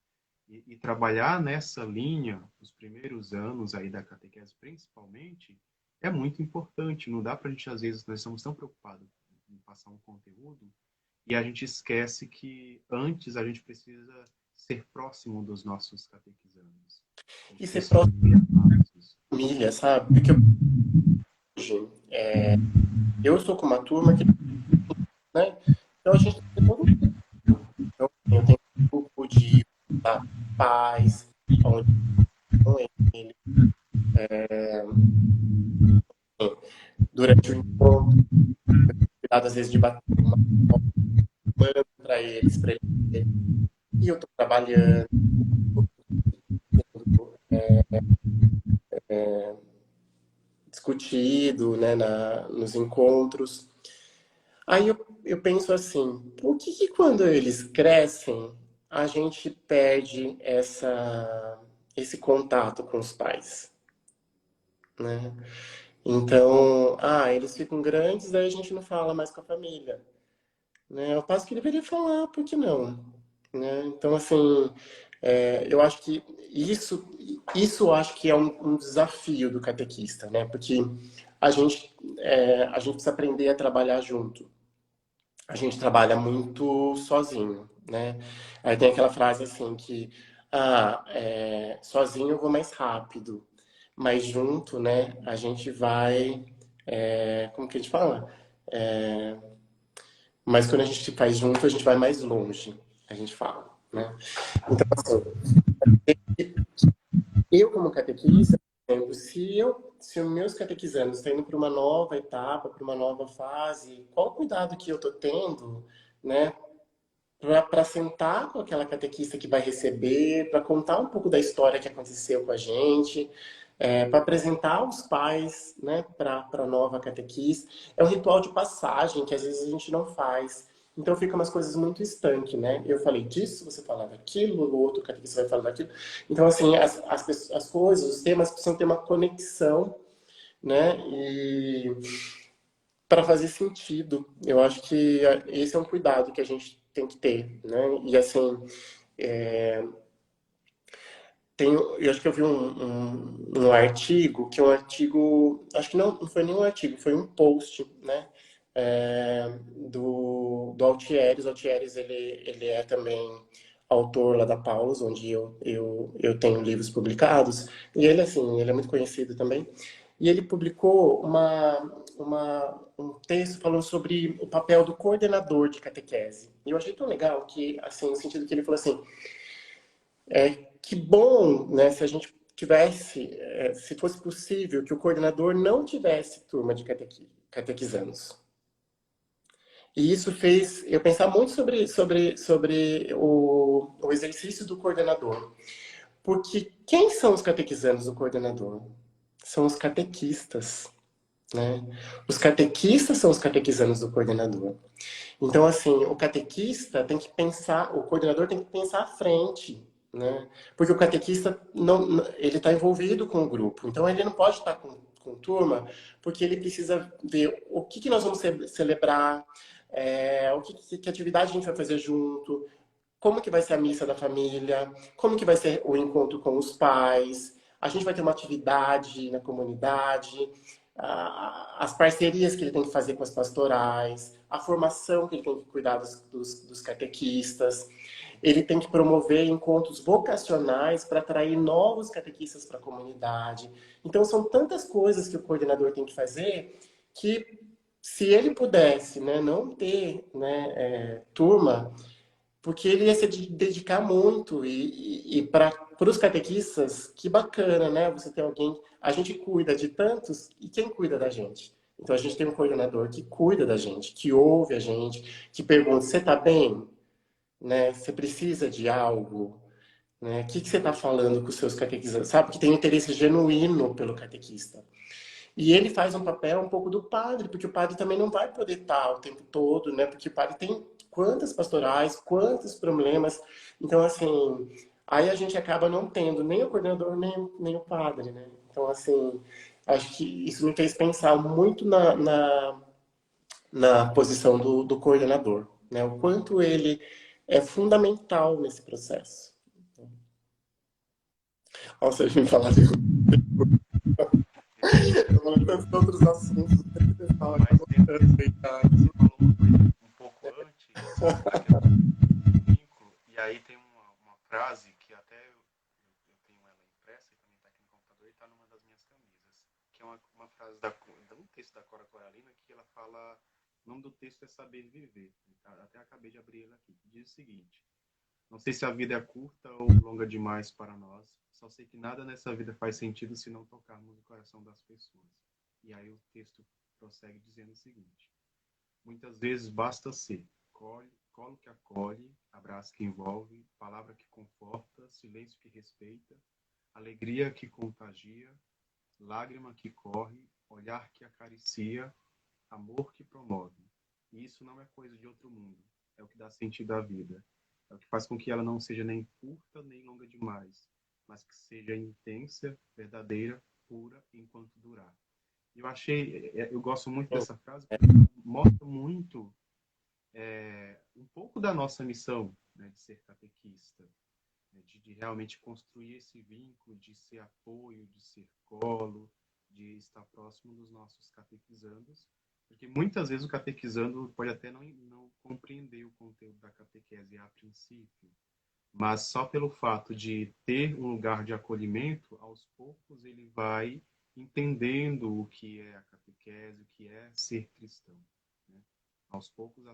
E trabalhar nessa linha, os primeiros anos aí da catequese principalmente, é muito importante. Não dá para a gente, às vezes, nós estamos tão preocupados em passar um conteúdo e a gente esquece que antes a gente precisa ser próximo dos nossos catequizandos. A gente E ser precisa próximo criar laços. da família, sabe? Porque hoje, eu sou com uma turma que, né? Então a gente tem todo um grupo. Então, eu tenho um grupo de pais, onde com ele, durante o encontro, cuidado às vezes de bater uma para eles, para eles. E eu estou trabalhando, discutido, né, nos encontros. Aí eu penso assim, por que que quando eles crescem, a gente perde esse contato com os pais, né? Então, eles ficam grandes, daí a gente não fala mais com a família, né? Eu passo que deveria falar, por que não? Né? Então, assim, eu acho que isso eu acho que é um desafio do catequista, né? Porque a gente precisa aprender a trabalhar junto. A gente trabalha muito sozinho, né? Aí tem aquela frase assim que, sozinho eu vou mais rápido, mas junto, né, a gente vai, como que a gente fala? É, mas quando a gente faz junto, a gente vai mais longe, a gente fala, né? Então, assim, eu como catequista, por exemplo, se os meus catequizandos estão indo para uma nova etapa, para uma nova fase, qual o cuidado que eu estou tendo, né, para sentar com aquela catequista que vai receber, para contar um pouco da história que aconteceu com a gente, para apresentar os pais, né, para a nova catequista. É um ritual de passagem que às vezes a gente não faz. Então fica umas coisas muito estanque, né? Eu falei disso, você fala daquilo, o outro catequista vai falar daquilo. Então, assim, as coisas, os temas precisam ter uma conexão, né? E para fazer sentido. Eu acho que esse é um cuidado que a gente tem que ter, né? E assim, eu acho que eu vi um artigo, que é um artigo, acho que não foi nenhum artigo, foi um post, né? do Altieres. O Altieres, ele é também autor lá da Paulus, onde eu tenho livros publicados. E ele, assim, ele é muito conhecido também. E ele publicou um texto falando sobre o papel do coordenador de catequese. E eu achei tão legal que, assim, no sentido que ele falou assim, que bom, né, se a gente tivesse, se fosse possível, que o coordenador não tivesse turma de catequizandos. E isso fez eu pensar muito sobre o exercício do coordenador. Porque quem são os catequizandos do coordenador? São os catequistas, né? Os catequistas são os catequizandos do coordenador. Então, assim, o catequista tem que pensar, o coordenador tem que pensar à frente, né? Porque o catequista não, ele está envolvido com o grupo, então ele não pode estar com turma, porque ele precisa ver o que nós vamos celebrar, que atividade a gente vai fazer junto, como que vai ser a missa da família, como que vai ser o encontro com os pais, a gente vai ter uma atividade na comunidade, as parcerias que ele tem que fazer com as pastorais, a formação que ele tem que cuidar dos catequistas, ele tem que promover encontros vocacionais para atrair novos catequistas para a comunidade. Então, são tantas coisas que o coordenador tem que fazer que, se ele pudesse, né, não ter, né, turma, porque ele ia se dedicar muito e para os catequistas, que bacana, né? Você tem alguém, a gente cuida de tantos e quem cuida da gente? Então a gente tem um coordenador que cuida da gente, que ouve a gente, que pergunta: você está bem? Né? Você precisa de algo? Né? O que você está falando com os seus catequistas? Sabe que tem um interesse genuíno pelo catequista. E ele faz um papel um pouco do padre, porque o padre também não vai poder estar o tempo todo, né? Porque o padre tem quantas pastorais, quantos problemas. Então, assim, aí a gente acaba não tendo nem o coordenador, nem o padre, né? Então, assim, acho que isso me fez pensar muito na posição do coordenador, né? O quanto ele é fundamental nesse processo. Nossa, a gente falar de... Eu vou tantos outros assuntos, que você fala, Mas acabou dentro desse tanto, sentido, você falou uma coisa um pouco antes, da questão do vínculo, e aí tem uma frase que até eu tenho ela impressa e também está aqui no computador e está numa das minhas camisas, que é uma frase um texto da Cora Coralina que ela fala, o nome do texto é Saber Viver, até acabei de abrir ele aqui, que diz o seguinte: não sei se a vida é curta ou longa demais para nós, só sei que nada nessa vida faz sentido se não tocarmos o coração das pessoas. E aí o texto prossegue dizendo o seguinte: muitas vezes basta ser colo que acolhe, abraço que envolve, palavra que conforta, silêncio que respeita, alegria que contagia, lágrima que corre, olhar que acaricia, amor que promove. E isso não é coisa de outro mundo, é o que dá sentido à vida. É o que faz com que ela não seja nem curta nem longa demais, mas que seja intensa, verdadeira, pura enquanto durar. Eu gosto muito dessa frase, porque ela mostra muito um pouco da nossa missão, né, de ser catequista, né, de realmente construir esse vínculo, de ser apoio, de ser colo, de estar próximo dos nossos catequizandos, porque muitas vezes o catequizando pode até não compreender o conteúdo da catequese a princípio, mas só pelo fato de ter um lugar de acolhimento, aos poucos ele vai entendendo o que é a catequese, o que é ser cristão, né? Aos poucos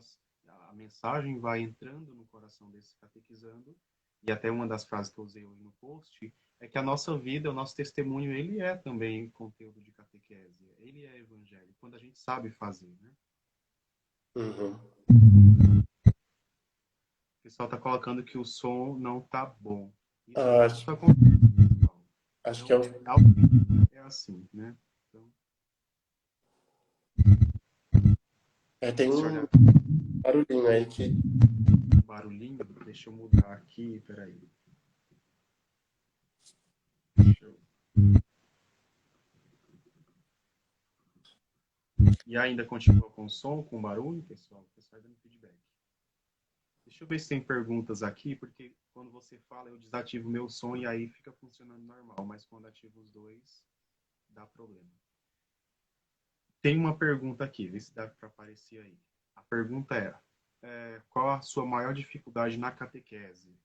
a mensagem vai entrando no coração desse catequizando, e até uma das frases que eu usei hoje no post é que a nossa vida, o nosso testemunho, ele é também conteúdo de catequese, ele é evangelho, quando a gente sabe fazer, né? Uhum. O pessoal está colocando que o som não tá bom. Ah, Isso acontece, pessoal. acho que Não ao vivo é assim, né? Então, tem deixa eu um olhar barulhinho aí que. o barulhinho. Deixa eu mudar aqui, peraí. Deixa eu... E ainda continua com som, com barulho, pessoal? O pessoal dando feedback. Deixa eu ver se tem perguntas aqui, porque quando você fala, eu desativo o meu som e aí fica funcionando normal, mas quando ativo os dois, dá problema. tem uma pergunta aqui, vê se dá para aparecer aí. A pergunta qual a sua maior dificuldade na catequese?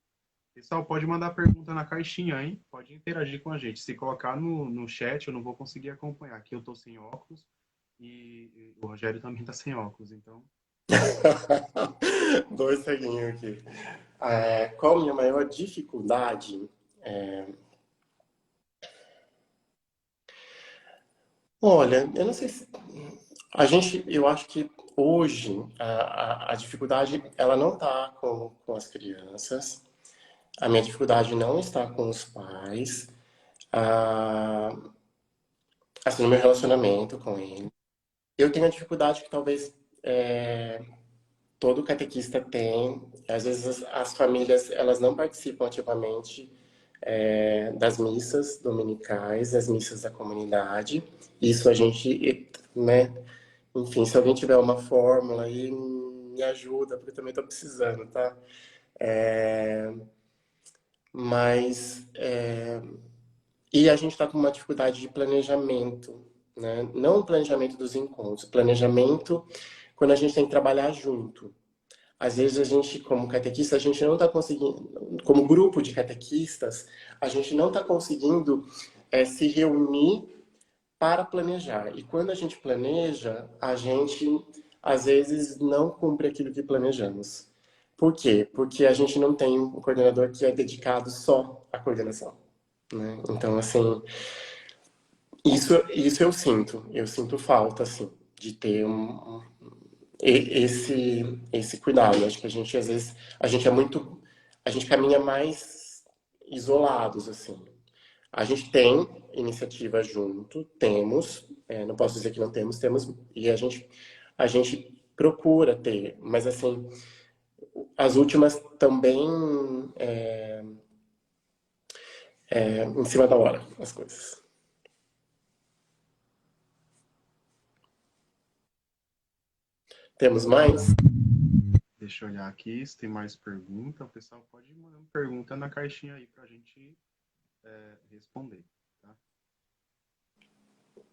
Pessoal, pode mandar pergunta na caixinha, hein? Pode interagir com a gente. Se colocar no chat, eu não vou conseguir acompanhar. Aqui eu tô sem óculos e o Rogério também tá sem óculos, então... Dois ceguinhos aqui. Qual a minha maior dificuldade? Olha, eu não sei se... eu acho que hoje a dificuldade, ela não está com as crianças. A minha dificuldade não está com os pais. Ah, assim, no meu relacionamento com ele. Eu tenho a dificuldade que talvez todo catequista tem. Às vezes as famílias, elas não participam ativamente das missas dominicais, das missas da comunidade. Isso a gente, né? Enfim, se alguém tiver uma fórmula aí, me ajuda, porque eu também estou precisando, tá? Mas e a gente está com uma dificuldade de planejamento, né? Não o planejamento dos encontros, planejamento quando a gente tem que trabalhar junto. Às vezes a gente, como catequista, a gente não está conseguindo, como grupo de catequistas, a gente não está conseguindo se reunir para planejar. E quando a gente planeja, a gente às vezes não cumpre aquilo que planejamos. Por quê? Porque a gente não tem um coordenador que é dedicado só à coordenação, né? Então, assim, isso eu sinto falta, assim, de ter esse cuidado. Acho que a gente, às vezes, a gente caminha mais isolados, assim. A gente tem iniciativa junto, temos, não posso dizer que não temos, temos, e a gente procura ter, mas, assim, as últimas também em cima da hora, as coisas. Temos mais? Deixa eu olhar aqui se tem mais pergunta. O pessoal pode mandar uma pergunta na caixinha aí para a gente responder. Tá?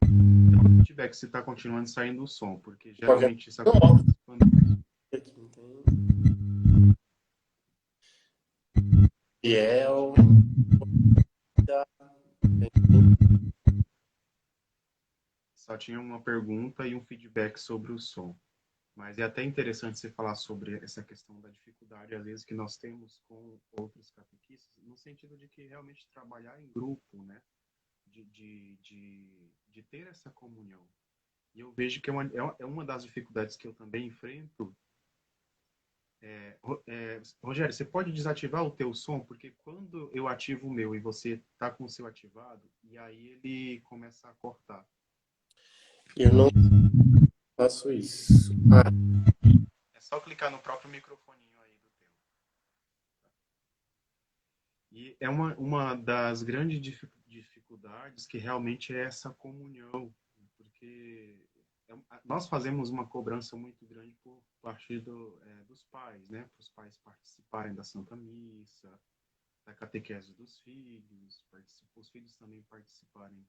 Então, feedback se está continuando saindo o som, porque geralmente isso acontece quando... Biel. Só tinha uma pergunta e um feedback sobre o som. Mas é até interessante você falar sobre essa questão da dificuldade, às vezes, que nós temos com outros catequistas, no sentido de que realmente trabalhar em grupo, né? De ter essa comunhão. E eu vejo que é uma das dificuldades que eu também enfrento. Rogério, você pode desativar o teu som? Porque quando eu ativo o meu e você está com o seu ativado, e aí ele começa a cortar. Eu não faço isso. É só clicar no próprio microfoninho aí do teu. E é uma das grandes dificuldades que realmente é essa comunhão, porque nós fazemos uma cobrança muito grande por parte dos pais, né? Para os pais participarem da Santa Missa, da catequese dos filhos, os filhos também participarem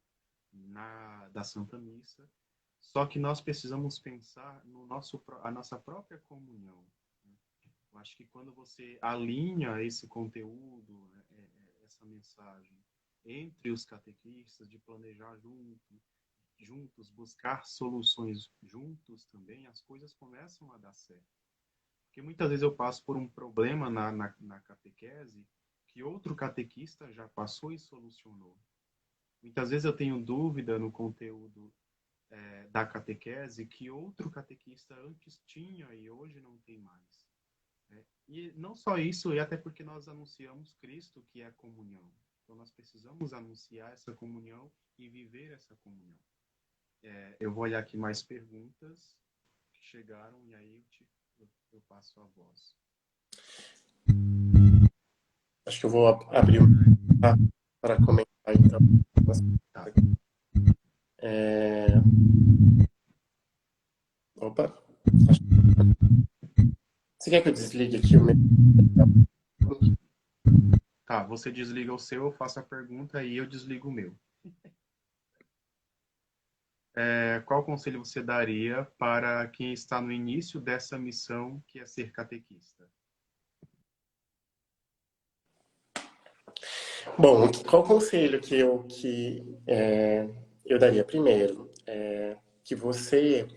da Santa Missa. Só que nós precisamos pensar a nossa própria comunhão. Né? Eu acho que quando você alinha esse conteúdo, né, essa mensagem entre os catequistas, de planejar juntos, buscar soluções juntos também, as coisas começam a dar certo. Porque muitas vezes eu passo por um problema na catequese que outro catequista já passou e solucionou. Muitas vezes eu tenho dúvida no conteúdo da catequese que outro catequista antes tinha e hoje não tem mais. Né? E não só isso, e até porque nós anunciamos Cristo, que é a comunhão. Então nós precisamos anunciar essa comunhão e viver essa comunhão. Eu vou olhar aqui mais perguntas que chegaram e aí eu passo a voz. Acho que eu vou abrir para comentar, então. Tá. Opa. Você quer que eu desligue aqui o meu? Tá, você desliga o seu, eu faço a pergunta e eu desligo o meu. qual conselho você daria para quem está no início dessa missão, que é ser catequista? Bom, qual conselho eu daria? Primeiro, que você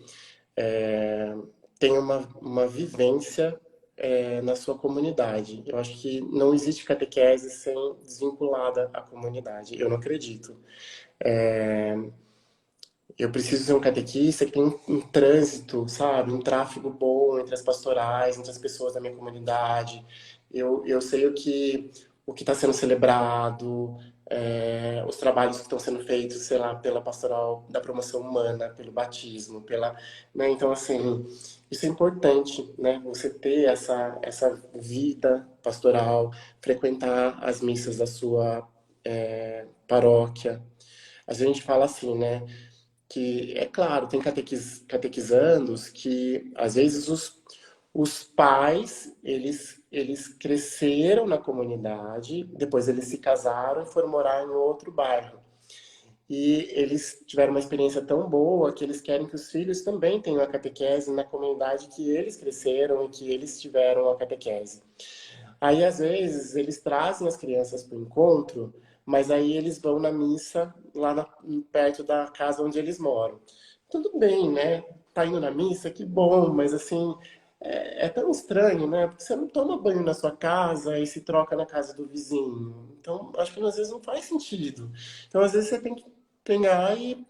tenha uma vivência na sua comunidade. Eu acho que não existe catequese sem desvinculada à comunidade. Eu não acredito. Eu preciso ser um catequista que tem um trânsito, sabe? Um tráfego bom entre as pastorais, entre as pessoas da minha comunidade. Eu sei o que está sendo celebrado, os trabalhos que estão sendo feitos, sei lá, pela pastoral da promoção humana, pelo batismo, né? Então, assim, isso é importante, né? Você ter essa vida pastoral, frequentar as missas da sua paróquia. A gente fala assim, né? Que, é claro, tem catequizandos que, às vezes, os pais, eles cresceram na comunidade, depois eles se casaram e foram morar em outro bairro. E eles tiveram uma experiência tão boa que eles querem que os filhos também tenham a catequese na comunidade que eles cresceram e que eles tiveram a catequese. Aí, às vezes, eles trazem as crianças para o encontro, mas aí eles vão na missa lá perto da casa onde eles moram. Tudo bem, né? Tá indo na missa, que bom, mas assim, é tão estranho, né? Porque você não toma banho na sua casa e se troca na casa do vizinho. Então, acho que às vezes não faz sentido. Então, às vezes você tem que pegar e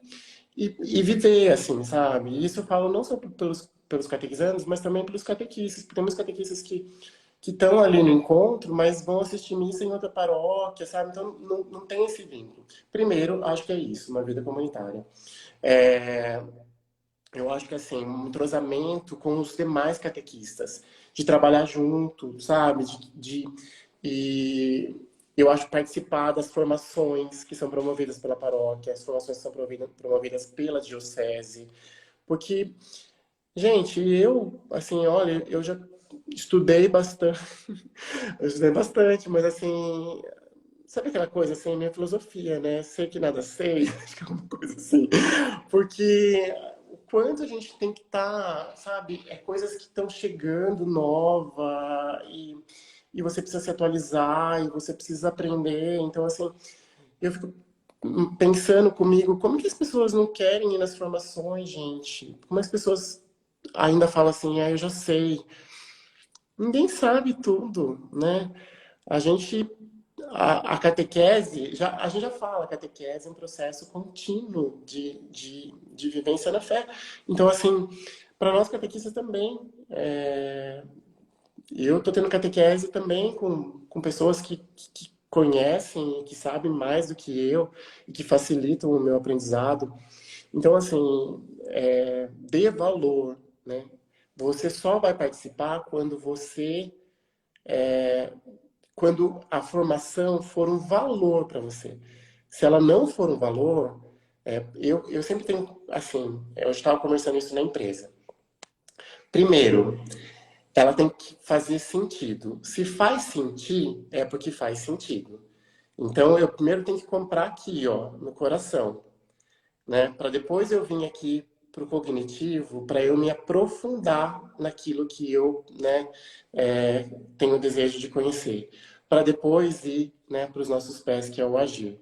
viver, assim, sabe? E isso eu falo não só pelos catequizandos, mas também pelos catequistas. Porque temos catequistas que estão ali no encontro, mas vão assistir missa em outra paróquia, sabe? Então não tem esse vínculo. Primeiro, acho que é isso, uma vida comunitária. É, eu acho que assim, um entrosamento com os demais catequistas, de trabalhar junto, sabe? E eu acho participar das formações que são promovidas pela paróquia, as formações que são promovidas pela diocese, porque, gente, assim, olha, eu já estudei bastante, eu estudei bastante, mas assim, sabe aquela coisa assim, minha filosofia, né? Sei que nada sei, acho que é uma coisa assim. Porque o quanto a gente tem que estar, sabe? Coisas que estão chegando nova e você precisa se atualizar e você precisa aprender. Então, assim, eu fico pensando comigo, como que as pessoas não querem ir nas formações, gente? Como as pessoas ainda falam assim, ah, eu já sei. Ninguém sabe tudo, né? A gente, a catequese, a gente já fala, a catequese é um processo contínuo de vivência na fé. Então, assim, para nós catequistas também, eu estou tendo catequese também com pessoas que conhecem, que sabem mais do que eu e que facilitam o meu aprendizado. Então, assim, dê valor, né? Você só vai participar quando a formação for um valor para você. Se ela não for um valor, eu sempre tenho, assim, eu estava conversando isso na empresa. Primeiro, ela tem que fazer sentido. Se faz sentido, é porque faz sentido. Então, eu primeiro tenho que comprar aqui, ó, no coração, né? Para depois eu vir aqui para o cognitivo, para eu me aprofundar naquilo que eu, né, tenho desejo de conhecer, para depois ir, né, para os nossos pés, que é o agir.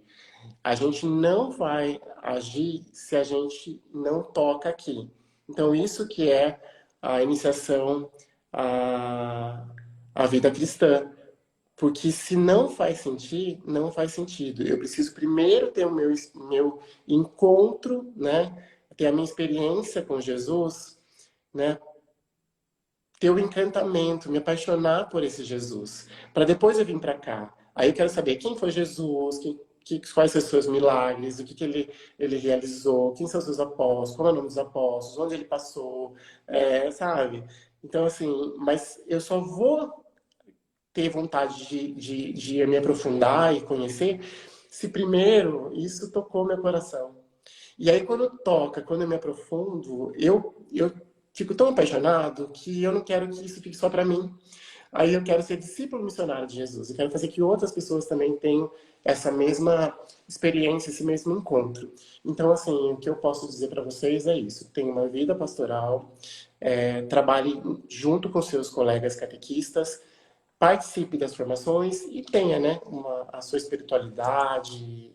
A gente não vai agir se a gente não toca aqui. Então, isso que é a iniciação à vida cristã. Porque se não faz sentido, não faz sentido. Eu preciso primeiro ter o meu encontro, né? Ter a minha experiência com Jesus, né? Ter o encantamento, me apaixonar por esse Jesus, para depois eu vir para cá. Aí eu quero saber quem foi Jesus, quais são os seus milagres, o que ele realizou, quem são os seus apóstolos, qual é o nome dos apóstolos, onde ele passou, sabe? Então, assim, mas eu só vou ter vontade de me aprofundar e conhecer se primeiro isso tocou meu coração. E aí, quando toca, quando eu me aprofundo, eu fico tão apaixonado que eu não quero que isso fique só para mim. Aí eu quero ser discípulo missionário de Jesus. Eu quero fazer que outras pessoas também tenham essa mesma experiência, esse mesmo encontro. Então, assim, o que eu posso dizer para vocês é isso. Tenha uma vida pastoral, trabalhe junto com seus colegas catequistas, participe das formações e tenha, né, a sua espiritualidade,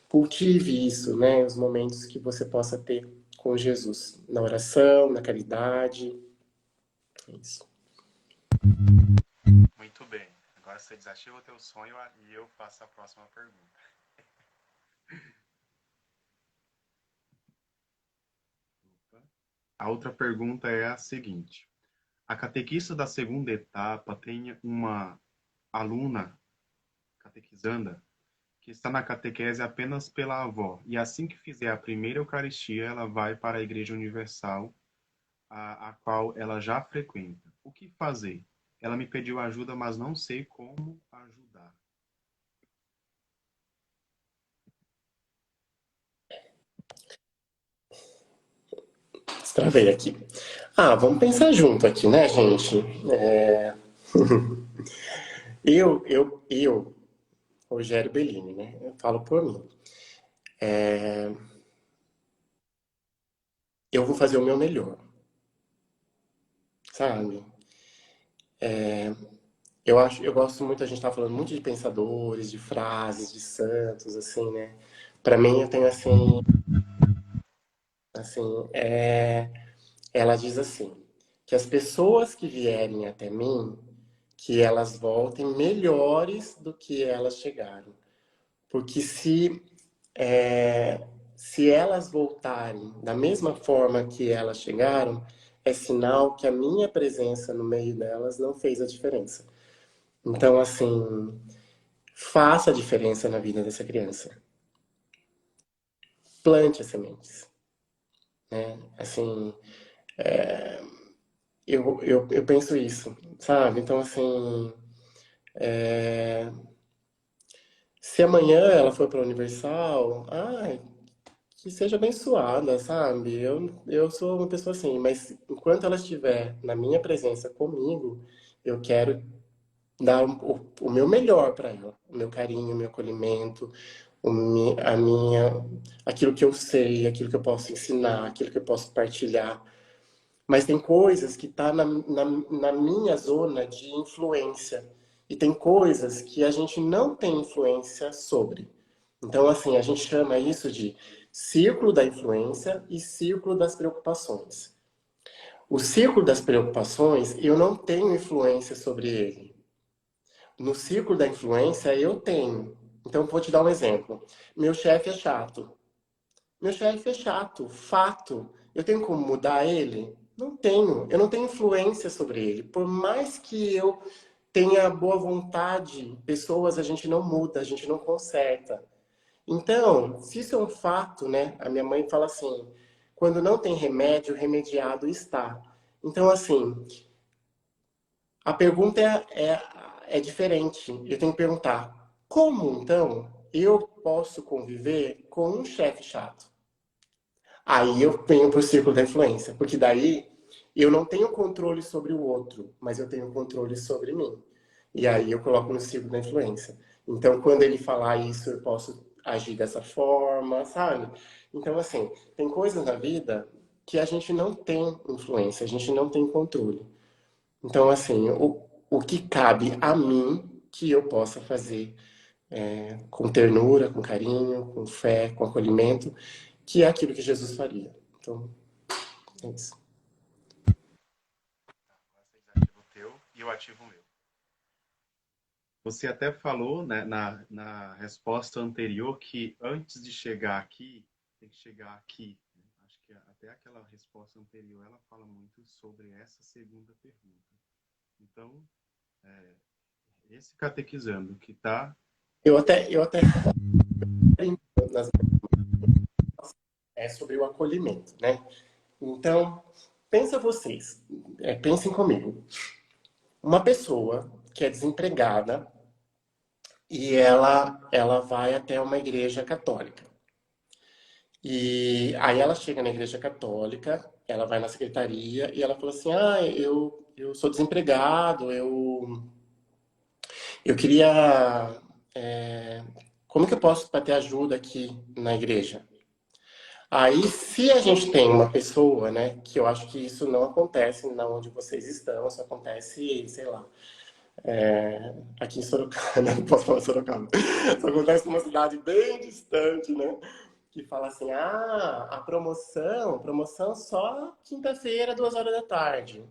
cultive isso, né, os momentos que você possa ter com Jesus, na oração, na caridade, é isso. Muito bem. Agora você desativa o teu sonho e eu faço a próxima pergunta. A outra pergunta é a seguinte. A catequista da segunda etapa tem uma aluna catequizanda que está na catequese apenas pela avó, e assim que fizer a primeira Eucaristia, ela vai para a Igreja Universal, a qual ela já frequenta. O que fazer? Ela me pediu ajuda, mas não sei como ajudar. Travei aqui. Vamos pensar junto aqui, né, gente? Eu, Rogério Bellini, né? Eu falo por mim. Eu vou fazer o meu melhor, sabe? Eu gosto muito, a gente tá falando muito de pensadores, de frases, de santos, assim, né? Para mim, eu tenho ela diz assim, que as pessoas que vierem até mim, que elas voltem melhores do que elas chegaram. Porque se elas voltarem da mesma forma que elas chegaram, é sinal que a minha presença no meio delas não fez a diferença. Então, assim, faça a diferença na vida dessa criança. Plante as sementes, né? Assim, eu penso isso, sabe? Então, assim, se amanhã ela for para a Universal, ai, que seja abençoada, sabe? Eu sou uma pessoa assim, mas enquanto ela estiver na minha presença comigo, eu quero dar o meu melhor para ela, o meu carinho, o meu acolhimento, aquilo que eu sei, aquilo que eu posso ensinar, aquilo que eu posso partilhar. Mas tem coisas que tá na minha zona de influência e tem coisas que a gente não tem influência sobre. Então, assim, a gente chama isso de círculo da influência e círculo das preocupações. O círculo das preocupações, eu não tenho influência sobre ele. No círculo da influência, eu tenho. Então, vou te dar um exemplo. Meu chefe é chato. Meu chefe é chato, fato. Eu tenho como mudar ele? Não tenho. Eu não tenho influência sobre ele. Por mais que eu tenha boa vontade, pessoas a gente não muda, a gente não conserta. Então, se isso é um fato, né? A minha mãe fala assim: quando não tem remédio, remediado está. Então, assim, a pergunta é diferente. Eu tenho que perguntar: como então eu posso conviver com um chefe chato? Aí eu venho para o círculo da influência, porque daí eu não tenho controle sobre o outro, mas eu tenho controle sobre mim. E aí eu coloco no círculo da influência. Então, quando ele falar isso, eu posso agir dessa forma, sabe? Então, assim, tem coisas na vida que a gente não tem influência, a gente não tem controle. Então, assim, o que cabe a mim que eu possa fazer com ternura, com carinho, com fé, com acolhimento, que é aquilo que Jesus faria. Então, é isso. Agora você desativa o teu e eu ativo o meu. Você até falou, né, na resposta anterior que antes de chegar aqui, tem que chegar aqui. Acho que até aquela resposta anterior ela fala muito sobre essa segunda pergunta. Então, é, esse catequizando que está. Eu até nas, sobre o acolhimento, né? Então, pensa vocês, pensem comigo. Uma pessoa que é desempregada e ela vai até uma igreja católica. E aí ela chega na igreja católica, ela vai na secretaria e ela fala assim: eu sou desempregado, eu queria como que eu posso ter ajuda aqui na igreja? Aí, se a gente tem uma pessoa, né, que eu acho que isso não acontece na onde vocês estão, isso acontece, sei lá, aqui em Sorocaba, não posso falar Sorocaba, isso acontece numa cidade bem distante, né, que fala assim, a promoção só quinta-feira, 2 horas da tarde.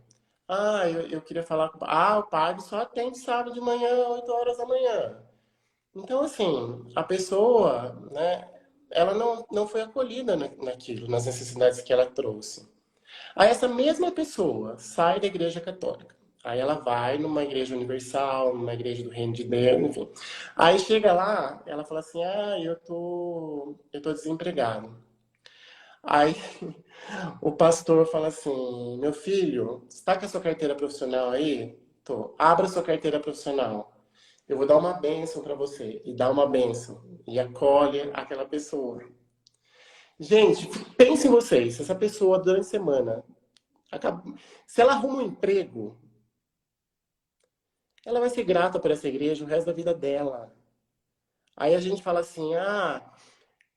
Eu queria falar com... o padre só atende sábado de manhã, 8 horas da manhã. Então, assim, a pessoa, né, ela não foi acolhida naquilo, nas necessidades que ela trouxe. Aí essa mesma pessoa sai da igreja católica. Aí ela vai numa igreja universal, numa igreja do Reino de Deus, enfim. Aí chega lá, ela fala assim, eu tô desempregado. Aí o pastor fala assim, meu filho, está com a sua carteira profissional aí? Tô. Abra sua carteira profissional. Eu vou dar uma bênção para você. E dá uma bênção. E acolhe aquela pessoa. Gente, pense em vocês. Se essa pessoa, durante a semana, se ela arruma um emprego, ela vai ser grata por essa igreja o resto da vida dela. Aí a gente fala assim,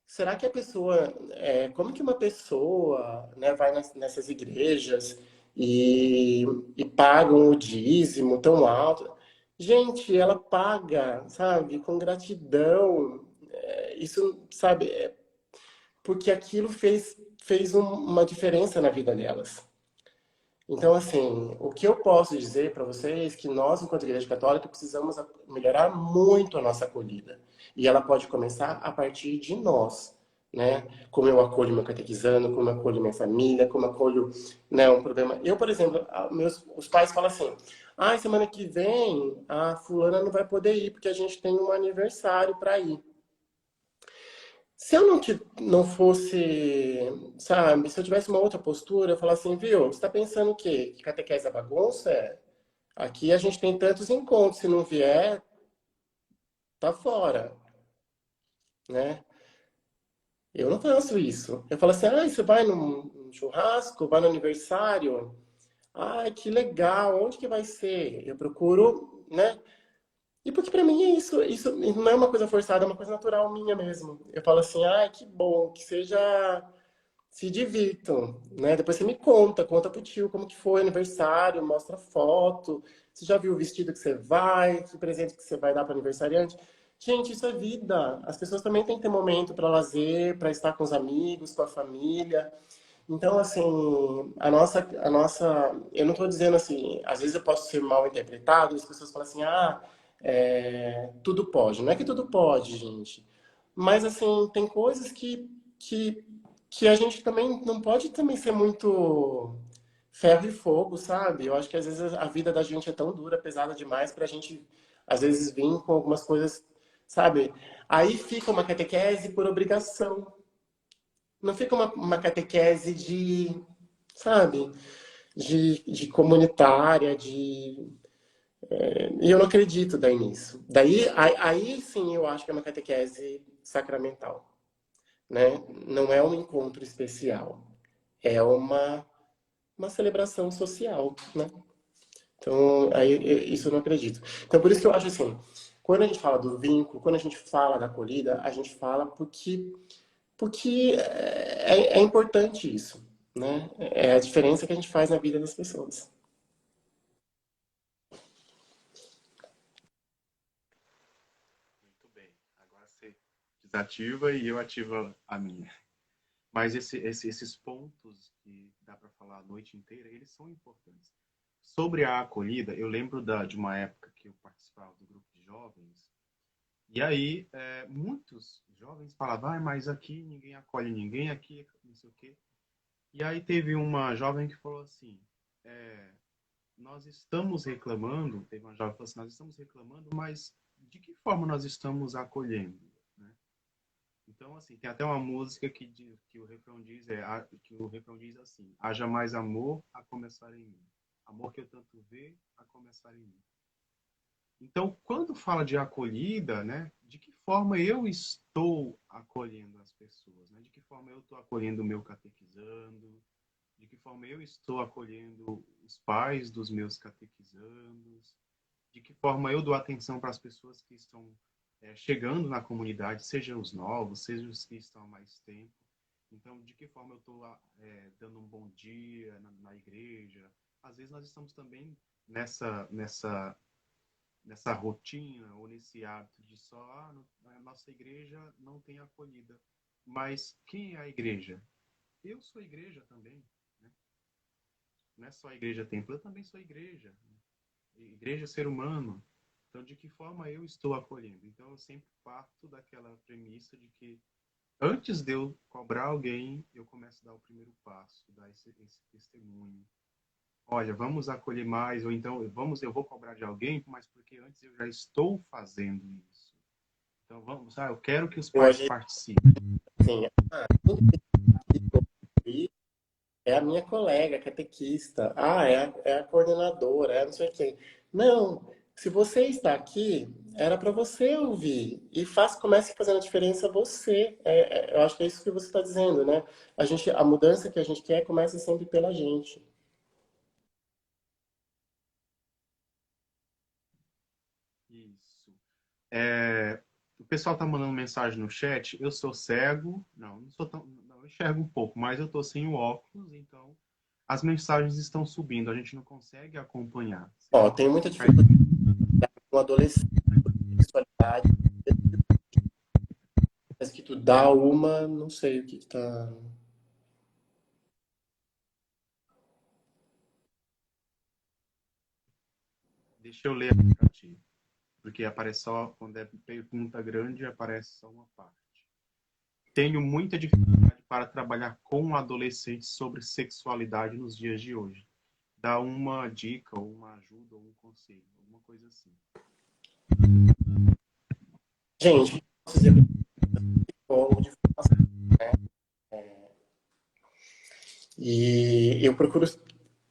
será que a pessoa, como que uma pessoa, né, vai nessas igrejas e, e pagam o dízimo tão alto? Gente, ela paga, sabe, com gratidão. Isso, sabe, porque aquilo fez uma diferença na vida delas. Então, assim, o que eu posso dizer para vocês é que nós, enquanto Igreja Católica, precisamos melhorar muito a nossa acolhida. E ela pode começar a partir de nós, né? Como eu acolho meu catequizando, como eu acolho minha família, como eu acolho, né, um problema. Eu, por exemplo, os pais falam assim, semana que vem a fulana não vai poder ir porque a gente tem um aniversário para ir. Se eu não fosse, sabe, se eu tivesse uma outra postura, eu falar assim, viu, você tá pensando o quê? Que catequese é bagunça? Aqui a gente tem tantos encontros, se não vier, tá fora, né? Eu não faço isso. Eu falo assim, você vai num churrasco, vai no aniversário? Ai, que legal, onde que vai ser? Eu procuro, né? E porque pra mim é isso não é uma coisa forçada, é uma coisa natural minha mesmo. Eu falo assim, que bom, que seja se divirtam, né? Depois você me conta pro tio como que foi o aniversário, mostra foto. Você já viu o vestido que você vai, que presente que você vai dar para aniversariante? Gente, isso é vida. As pessoas também têm que ter momento para lazer, para estar com os amigos, com a família. Então, assim, eu não estou dizendo assim, às vezes eu posso ser mal interpretado, as pessoas falam assim, tudo pode. Não é que tudo pode, gente. Mas, assim, tem coisas que, que a gente também não pode também ser muito ferro e fogo, sabe? Eu acho que às vezes a vida da gente é tão dura, pesada demais pra gente, às vezes, vir com algumas coisas, sabe? Aí fica uma catequese por obrigação. Não fica uma catequese sabe, de comunitária, e eu não acredito daí nisso. Aí sim eu acho que é uma catequese sacramental, né? Não é um encontro especial, é uma celebração social, né? Então, isso eu não acredito. Então, por isso que eu acho assim, quando a gente fala do vínculo, quando a gente fala da acolhida, a gente fala porque é importante isso, né? É a diferença que a gente faz na vida das pessoas. Muito bem. Agora você desativa e eu ativo a minha. Mas esses pontos que dá para falar a noite inteira, eles são importantes. Sobre a acolhida, eu lembro de uma época que eu participava do grupo de jovens, e aí muitos jovens falavam, mas aqui ninguém acolhe ninguém, aqui não sei o quê. E aí teve uma jovem que falou assim, é, nós estamos reclamando, teve uma jovem que falou assim, nós estamos reclamando, mas de que forma nós estamos acolhendo, né? Então, assim, tem até uma música que o refrão diz assim: haja mais amor a começar em mim. Amor que eu tanto vejo a começar em mim. Então, quando fala de acolhida, né, de que forma eu estou acolhendo as pessoas, né? De que forma eu estou acolhendo o meu catequizando, de que forma eu estou acolhendo os pais dos meus catequizandos, de que forma eu dou atenção para as pessoas que estão chegando na comunidade, seja os novos, seja os que estão há mais tempo. Então, de que forma eu estou dando um bom dia na igreja? Às vezes nós estamos também nessa rotina ou nesse hábito de só, a nossa igreja não tem acolhida. Mas quem é a igreja? Eu sou igreja também, né? Não é só a igreja templo, eu também sou igreja. Igreja é ser humano. Então, de que forma eu estou acolhendo? Então, eu sempre parto daquela premissa de que antes de eu cobrar alguém, eu começo a dar o primeiro passo, dar esse testemunho. Olha, vamos acolher mais, ou então eu vou cobrar de alguém, mas porque antes eu já estou fazendo isso. Então vamos, eu quero que os pais Hoje, participem. assim, é a minha colega catequista, é a coordenadora, é não sei quem. Não, se você está aqui, era para você ouvir. E comece fazendo a diferença você. Eu acho que é isso que você está dizendo, né? A mudança que a gente quer começa sempre pela gente. Isso. O pessoal está mandando mensagem no chat. Eu sou cego, não sou tão, não, eu enxergo um pouco, mas eu estou sem o óculos, então as mensagens estão subindo, a gente não consegue acompanhar. Ó, Certo? tem muita dificuldade com adolescente, sexualidade. Parece que tu dá uma, não sei o que que tá. Deixa eu ler aqui para ti, porque aparece só, quando é pergunta grande, aparece só uma parte. Tenho muita dificuldade para trabalhar com adolescentes sobre sexualidade nos dias de hoje. Dá uma dica, ou uma ajuda, ou um conselho, alguma coisa assim. Gente, posso dizer que psicólogo de formação, né? E eu procuro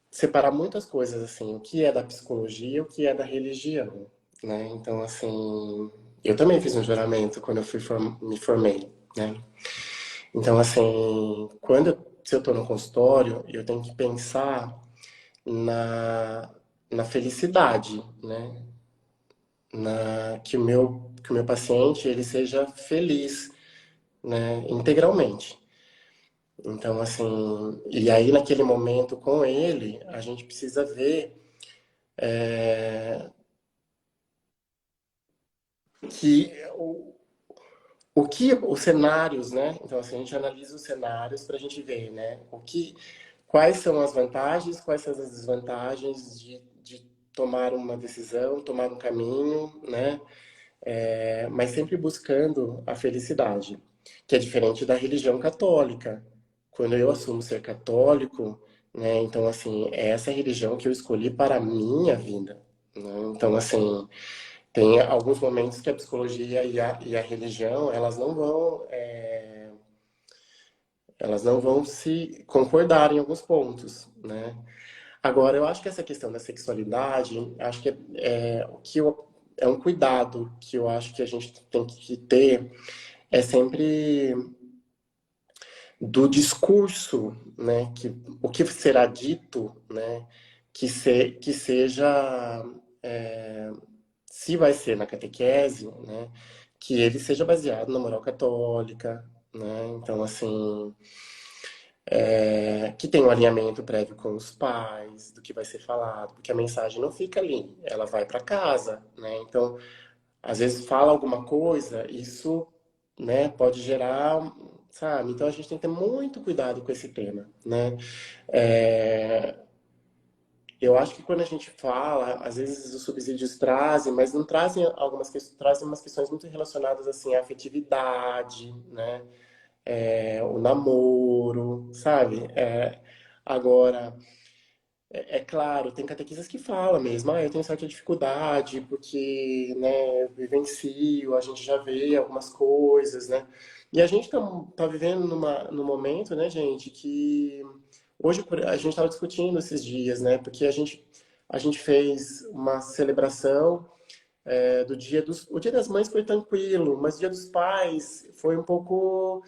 separar muitas coisas, assim, o que é da psicologia e o que é da religião, né? Então, assim, eu também fiz um juramento quando eu me formei, né? Então, assim, se eu estou no consultório, eu tenho que pensar na, na felicidade, né? Que o meu paciente ele seja feliz, né? Integralmente. Então, assim, e aí naquele momento com ele, a gente precisa ver que os cenários, né? Então, assim, a gente analisa os cenários para a gente ver, né? Quais são as vantagens, quais são as desvantagens de tomar uma decisão, tomar um caminho, né? Mas sempre buscando a felicidade, que é diferente da religião católica. Quando eu assumo ser católico, né? Então, assim, é essa religião que eu escolhi para a minha vida, né? Então, assim, tem alguns momentos que a psicologia e a religião, elas não vão se concordar em alguns pontos, né? Agora, eu acho que essa questão da sexualidade, acho que é um cuidado que eu acho que a gente tem que ter, é sempre do discurso, né? O que será dito, né? Que seja, se vai ser na catequese, né? Que ele seja baseado na moral católica, né? Então, assim, que tem um alinhamento prévio com os pais, do que vai ser falado, porque a mensagem não fica ali, ela vai para casa, né? Então, às vezes fala alguma coisa, isso, né, pode gerar, sabe? Então a gente tem que ter muito cuidado com esse tema, né? É, eu acho que quando a gente fala, às vezes os subsídios trazem, mas não trazem trazem umas questões muito relacionadas assim à afetividade, né? O namoro, sabe? Agora, é claro, tem catequistas que falam mesmo, eu tenho certa dificuldade, porque, né, eu vivencio, a gente já vê algumas coisas, né? E a gente tá vivendo num momento, né, gente, que hoje a gente estava discutindo esses dias, né? Porque a gente fez uma celebração o Dia das Mães foi tranquilo, mas o Dia dos Pais foi um pouco,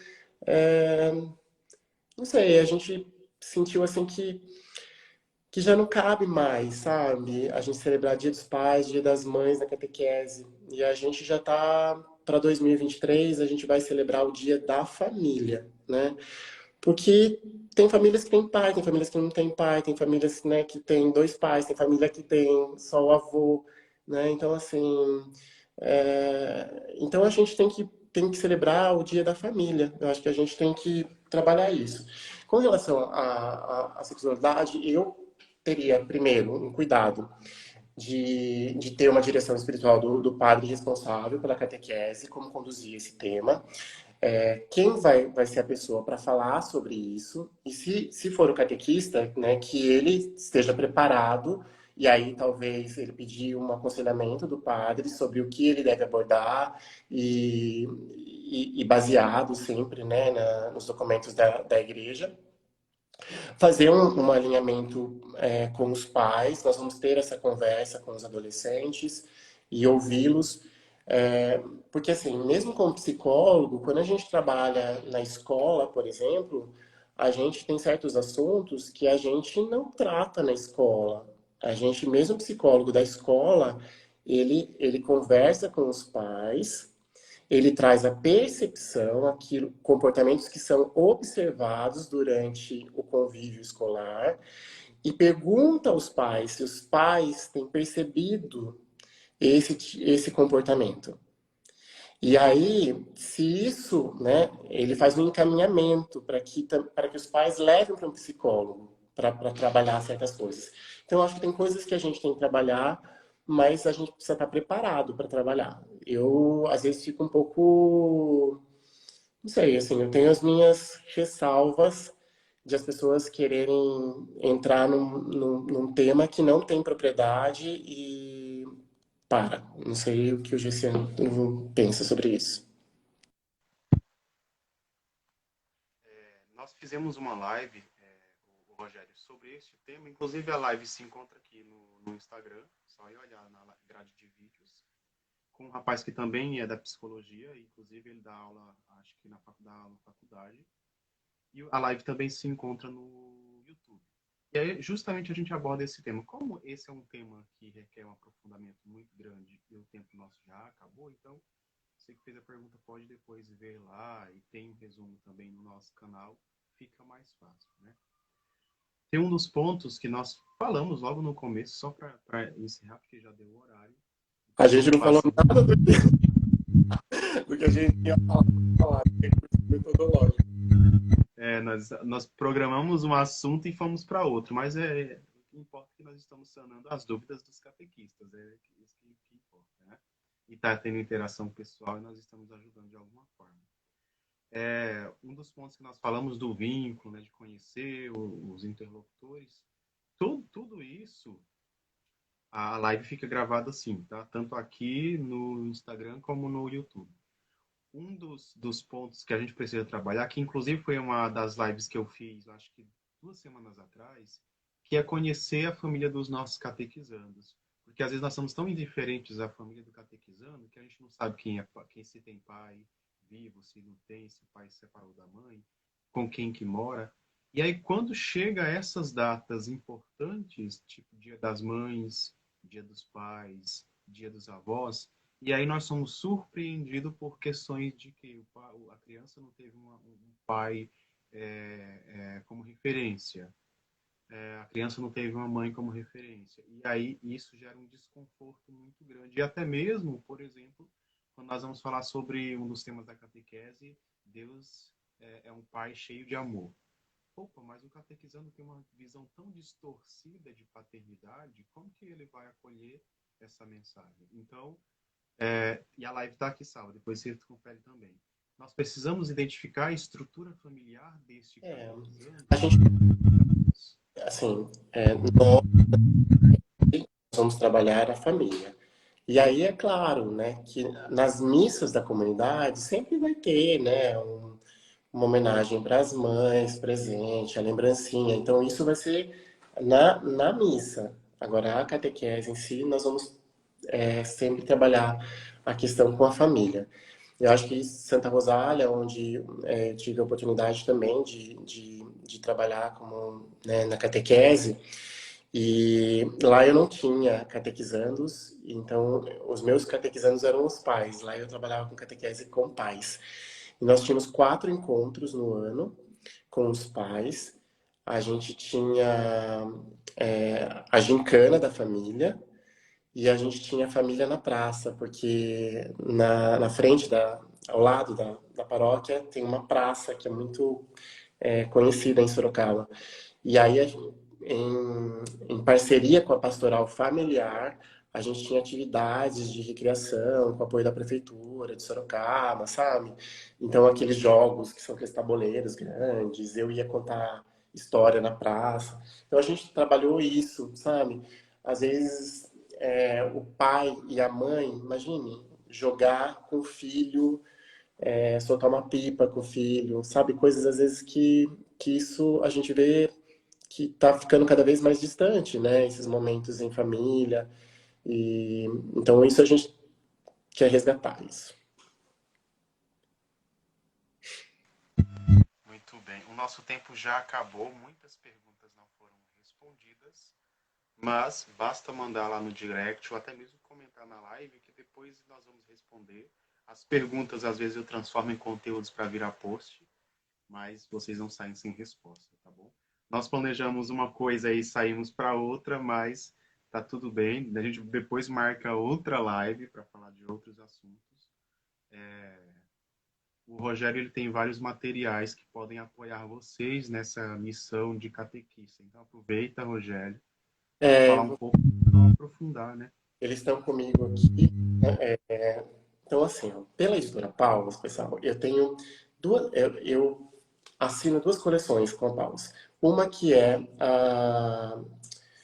é, não sei, a gente sentiu assim que já não cabe mais, sabe? A gente celebrar Dia dos Pais, Dia das Mães na catequese. E a gente já tá. para 2023 a gente vai celebrar o Dia da Família, né? Porque tem famílias que têm pai, tem famílias que não têm pai, tem famílias, né, que têm dois pais, tem família que tem só o avô, né? Então, assim, então a gente tem que celebrar o Dia da Família. Eu acho que a gente tem que trabalhar isso. Com relação à sexualidade, eu teria, primeiro, um cuidado de ter uma direção espiritual do padre responsável pela catequese, como conduzir esse tema. Quem vai ser a pessoa para falar sobre isso, e se for o catequista, né, que ele esteja preparado, e aí talvez ele pedir um aconselhamento do padre sobre o que ele deve abordar, e baseado sempre, né, nos documentos da igreja. Fazer um alinhamento com os pais, nós vamos ter essa conversa com os adolescentes e ouvi-los, porque assim, mesmo como psicólogo, quando a gente trabalha na escola, por exemplo, a gente tem certos assuntos que a gente não trata na escola. A gente, mesmo psicólogo da escola, ele conversa com os pais, ele traz a percepção, aquilo, comportamentos que são observados durante o convívio escolar e pergunta aos pais se os pais têm percebido esse comportamento. E aí, se isso, né, ele faz um encaminhamento para que os pais levem para um psicólogo para trabalhar certas coisas. Então, eu acho que tem coisas que a gente tem que trabalhar, mas a gente precisa estar preparado para trabalhar. Eu, às vezes, fico um pouco, não sei, assim, eu tenho as minhas ressalvas de as pessoas quererem entrar num tema que não tem propriedade e não sei o que o Gessiano pensa sobre isso. Nós fizemos uma live, o Rogério, sobre este tema. Inclusive, a live se encontra aqui no Instagram, só ir olhar na grade de vídeos, com um rapaz que também é da psicologia, inclusive ele dá aula, acho que na faculdade. E a live também se encontra no YouTube. E aí, justamente, a gente aborda esse tema. Como esse é um tema que requer um aprofundamento muito grande e o tempo nosso já acabou, então, você que fez a pergunta pode depois ver lá e tem um resumo também no nosso canal, fica mais fácil, né? Tem um dos pontos que nós falamos logo no começo, só para encerrar, porque já deu o horário. A gente não falou nada do que a gente ia falar, metodológico. Nós programamos um assunto e fomos para outro, mas o que importa é que nós estamos sanando as dúvidas dos catequistas, isso que importa, né? E está tendo interação pessoal e nós estamos ajudando de alguma forma. Um dos pontos que nós falamos do vínculo, né, de conhecer os interlocutores, tudo isso, a live fica gravada assim, tá? Tanto aqui no Instagram como no YouTube. Um dos pontos que a gente precisa trabalhar, que inclusive foi uma das lives que eu fiz, acho que 2 semanas atrás, que é conhecer a família dos nossos catequizandos. Porque às vezes nós somos tão indiferentes à família do catequizando que a gente não sabe quem se tem pai vivo, se não tem, se o pai se separou da mãe, com quem que mora. E aí quando chega a essas datas importantes, tipo Dia das Mães, Dia dos Pais, Dia dos Avós, e aí nós somos surpreendidos por questões de que a criança não teve um pai como referência, a criança não teve uma mãe como referência. E aí isso gera um desconforto muito grande. E até mesmo, por exemplo, quando nós vamos falar sobre um dos temas da catequese, Deus é um pai cheio de amor. Opa, mas o catequizando tem uma visão tão distorcida de paternidade, como que ele vai acolher essa mensagem? Então, e a live está aqui salva, depois você confere também. Nós precisamos identificar a estrutura familiar deste catequizando. A gente, assim, nós vamos trabalhar a família. E aí é claro, né, que nas missas da comunidade sempre vai ter, né, uma homenagem para as mães, presente, a lembrancinha. Então isso vai ser na missa. Agora a catequese em si, nós vamos sempre trabalhar a questão com a família. Eu acho que Santa Rosália, onde tive a oportunidade também de trabalhar como, né, na catequese, E lá eu não tinha catequizandos, então os meus catequizandos eram os pais. Lá eu trabalhava com catequese com pais. E nós tínhamos 4 encontros no ano com os pais. A gente tinha a gincana da família e a gente tinha a família na praça, porque na frente, ao lado da paróquia, tem uma praça que é muito conhecida em Sorocaba. E aí, em parceria com a pastoral familiar, a gente tinha atividades de recreação, com apoio da prefeitura de Sorocaba, sabe? Então, aqueles jogos que são aqueles tabuleiros grandes, eu ia contar história na praça. Então, a gente trabalhou isso, sabe? Às vezes, o pai e a mãe, imagine, jogar com o filho, soltar uma pipa com o filho, sabe? Coisas, às vezes, que isso a gente vê que está ficando cada vez mais distante, né? Esses momentos em família. E então isso a gente quer resgatar isso. Muito bem. O nosso tempo já acabou, muitas perguntas não foram respondidas, mas basta mandar lá no direct ou até mesmo comentar na live que depois nós vamos responder. As perguntas às vezes eu transformo em conteúdos para virar post, mas vocês não saem sem resposta, tá bom? Nós planejamos uma coisa e saímos para outra, mas tá tudo bem. A gente depois marca outra live para falar de outros assuntos. O Rogério ele tem vários materiais que podem apoiar vocês nessa missão de catequista. Então aproveita, Rogério, para É, falar um pouco, para aprofundar, né? eles estão comigo aqui. Então, assim, ó, pela editora Paulus, pessoal, eu tenho eu assino 2 coleções com a Paulus. Uma que é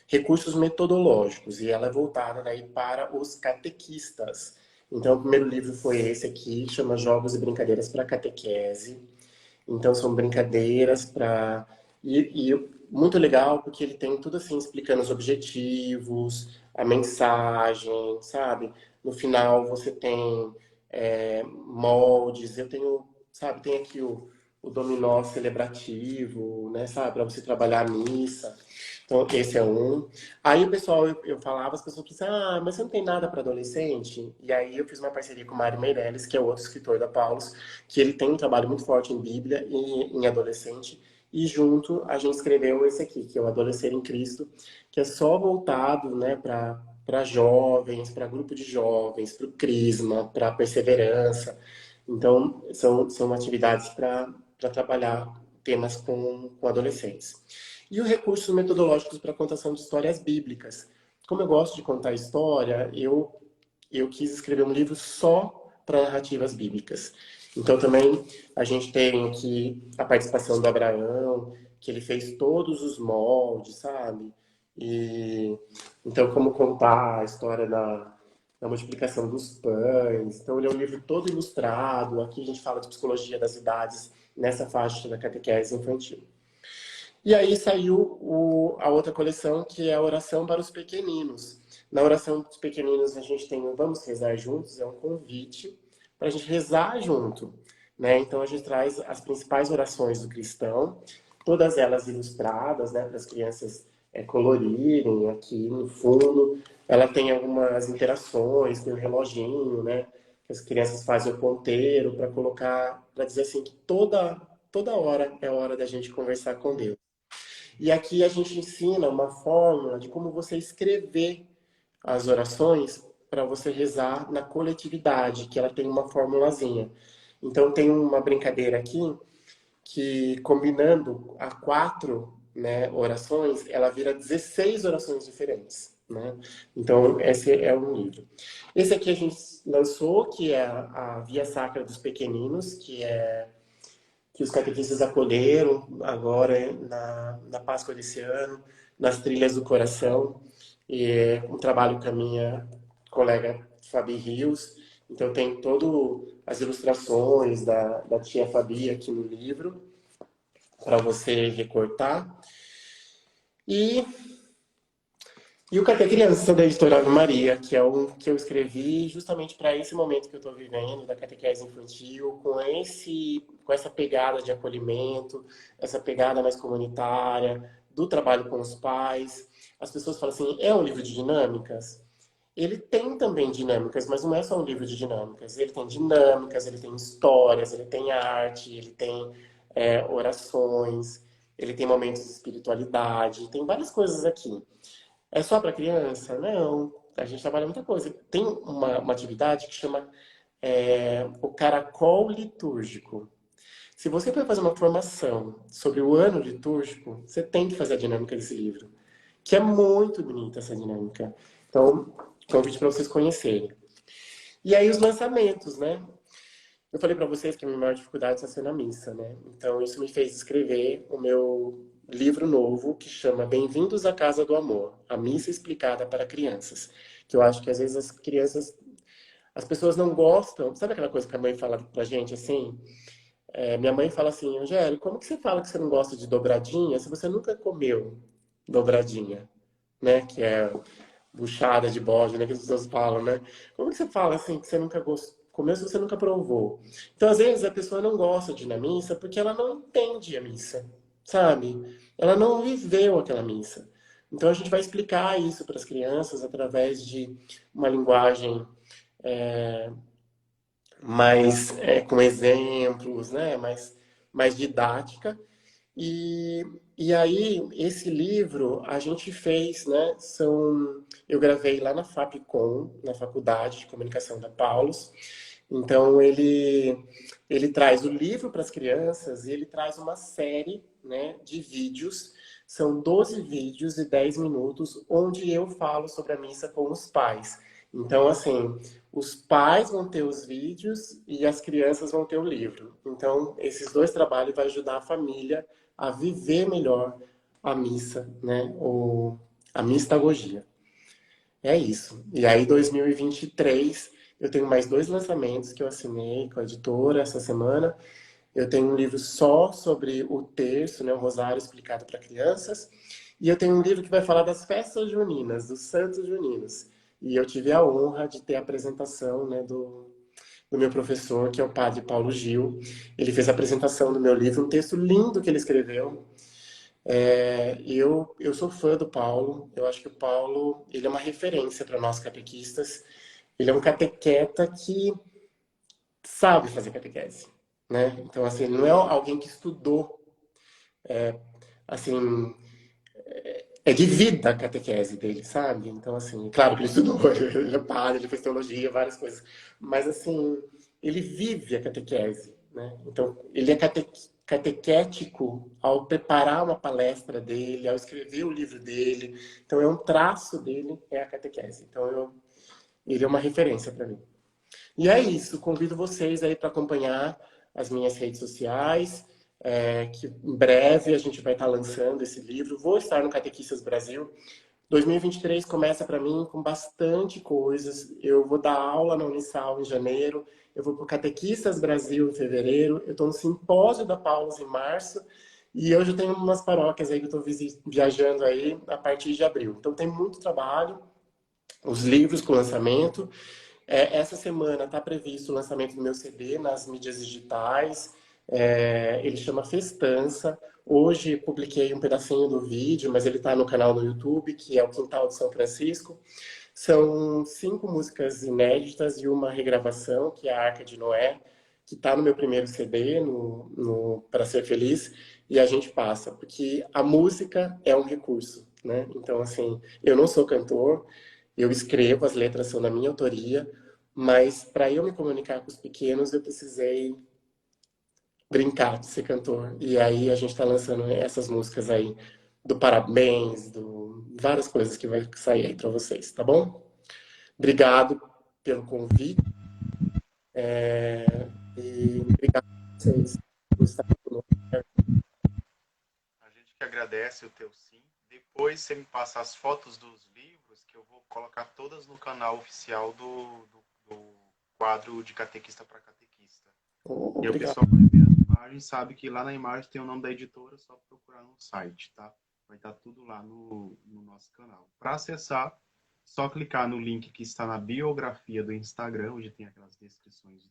recursos metodológicos, e ela é voltada daí para os catequistas. Então, o primeiro livro foi esse aqui, chama Jogos e Brincadeiras para Catequese. Então, são brincadeiras para... E muito legal, porque ele tem tudo assim, explicando os objetivos, a mensagem, sabe? No final, você tem moldes. Eu tenho, sabe, tem aqui o dominó celebrativo, né, sabe? Para você trabalhar a missa. Então, esse é um. Aí o pessoal, eu falava, as pessoas pensavam, mas você não tem nada para adolescente? E aí eu fiz uma parceria com o Mário Meirelles, que é outro escritor da Paulus, que ele tem um trabalho muito forte em Bíblia e em adolescente. E junto a gente escreveu esse aqui, que é o Adolescer em Cristo, que é só voltado, né, para jovens, para grupo de jovens, para o Crisma, para perseverança. Então, são atividades para trabalhar temas com adolescentes. E os recursos metodológicos para a contação de histórias bíblicas. Como eu gosto de contar história, eu quis escrever um livro só para narrativas bíblicas. Então também a gente tem aqui a participação do Abraão, que ele fez todos os moldes, sabe? E então como contar a história da multiplicação dos pães. Então ele é um livro todo ilustrado. Aqui a gente fala de psicologia das idades nessa faixa da catequese infantil. E aí saiu a outra coleção, que é a Oração para os Pequeninos. Na Oração dos Pequeninos a gente tem o Vamos Rezar Juntos, é um convite para a gente rezar junto, né? Então a gente traz as principais orações do cristão, todas elas ilustradas, né, para as crianças colorirem aqui no fundo. Ela tem algumas interações, tem um reloginho, né? Que as crianças fazem o ponteiro para colocar, para dizer assim que toda hora é hora da gente conversar com Deus. E aqui a gente ensina uma fórmula de como você escrever as orações para você rezar na coletividade, que ela tem uma formulazinha. Então tem uma brincadeira aqui que combinando a 4, né, orações, ela vira 16 orações diferentes, né? Então esse é um livro. Esse aqui a gente lançou, que é a Via Sacra dos Pequeninos, que os catequistas acolheram agora na Páscoa desse ano, nas Trilhas do Coração, e é um trabalho com a minha colega Fabi Rios. Então tem todas as ilustrações da tia Fabi aqui no livro, para você recortar. E o Cadê Criança, da editora Ave Maria, que é um que eu escrevi justamente para esse momento que eu estou vivendo, da catequese infantil, com essa pegada de acolhimento, essa pegada mais comunitária, do trabalho com os pais. As pessoas falam assim, é um livro de dinâmicas? Ele tem também dinâmicas, mas não é só um livro de dinâmicas. Ele tem dinâmicas, ele tem histórias, ele tem arte, ele tem orações, ele tem momentos de espiritualidade, tem várias coisas aqui. É só para criança? Não. A gente trabalha muita coisa. Tem uma atividade que chama o caracol litúrgico. Se você for fazer uma formação sobre o ano litúrgico, você tem que fazer a dinâmica desse livro, que é muito bonita essa dinâmica. Então, convite para vocês conhecerem. E aí os lançamentos, né? Eu falei para vocês que a minha maior dificuldade está sendo a missa, né? Então isso me fez escrever o meu livro novo que chama Bem-vindos à Casa do Amor, a missa explicada para crianças. Que eu acho que às vezes as crianças, as pessoas não gostam. Sabe aquela coisa que a mãe fala pra gente assim? Minha mãe fala assim, Angélica, como que você fala que você não gosta de dobradinha se você nunca comeu dobradinha, né? Que é buchada de bode, né? Que as pessoas falam, né? Como que você fala assim que você nunca comeu se você nunca provou? Então, às vezes, a pessoa não gosta de ir na missa porque ela não entende a missa, sabe? Ela não viveu aquela missa. Então, a gente vai explicar isso para as crianças através de uma linguagem mais com exemplos, né? Mais didática. E aí, esse livro a gente fez, né? Eu gravei lá na Fapcom, na Faculdade de Comunicação da Paulus. Então, ele traz o livro para as crianças e ele traz uma série, né, de vídeos. São 12 vídeos e 10 minutos, onde eu falo sobre a missa com os pais. Então, assim, os pais vão ter os vídeos e as crianças vão ter o livro. Então, esses dois trabalhos vão ajudar a família a viver melhor a missa, né? A mistagogia. É isso. E aí, 2023, eu tenho mais dois lançamentos que eu assinei com a editora essa semana. Eu tenho um livro só sobre o terço, né, o rosário explicado para crianças. E eu tenho um livro que vai falar das festas juninas, dos santos juninos. E eu tive a honra de ter a apresentação, né, do meu professor, que é o padre Paulo Gil. Ele fez a apresentação do meu livro, um texto lindo que ele escreveu. Eu sou fã do Paulo. Eu acho que o Paulo, ele é uma referência para nós catequistas. Ele é um catequeta que sabe fazer catequese, né? Então, assim, ele não é alguém que estudou, assim, é de vida a catequese dele, sabe? Então, assim, claro que ele estudou, ele é padre, ele fez teologia, várias coisas, mas, assim, ele vive a catequese, né? Então, ele é catequético ao preparar uma palestra dele, ao escrever o livro dele. Então, é um traço dele, é a catequese. Então, ele é uma referência para mim. E é isso, convido vocês aí para acompanhar as minhas redes sociais, que em breve a gente vai estar lançando esse livro. Vou estar no Catequistas Brasil. 2023 começa para mim com bastante coisas. Eu vou dar aula na Unisal em janeiro, eu vou para o Catequistas Brasil em fevereiro, eu estou no Simpósio da Paulus em março, e eu já tenho umas paróquias aí que eu estou viajando aí a partir de abril. Então tem muito trabalho, os livros com lançamento. Essa semana está previsto o lançamento do meu CD nas mídias digitais. Ele chama Festança. Hoje publiquei um pedacinho do vídeo, mas ele está no canal do YouTube, que é o Quintal de São Francisco. São 5 músicas inéditas e uma regravação, que é a Arca de Noé, que está no meu primeiro CD, no Para Ser Feliz, e a gente passa, porque a música é um recurso, né? Então, assim, eu não sou cantor, eu escrevo, as letras são da minha autoria, mas para eu me comunicar com os pequenos, eu precisei brincar de ser cantor. E aí a gente está lançando essas músicas aí, do parabéns, várias coisas que vai sair aí para vocês, tá bom? Obrigado pelo convite e obrigado a vocês por estar conosco. A gente que agradece o teu sim. Depois você me passa as fotos dos livros, que eu vou colocar todas no canal oficial do quadro de catequista para catequista. E aí o Obrigado. pessoal vai ver as imagens, sabe que lá na imagem tem o nome da editora, só procurar no site, tá? Vai estar tudo lá no nosso canal. Para acessar, só clicar no link que está na biografia do Instagram, onde tem aquelas descrições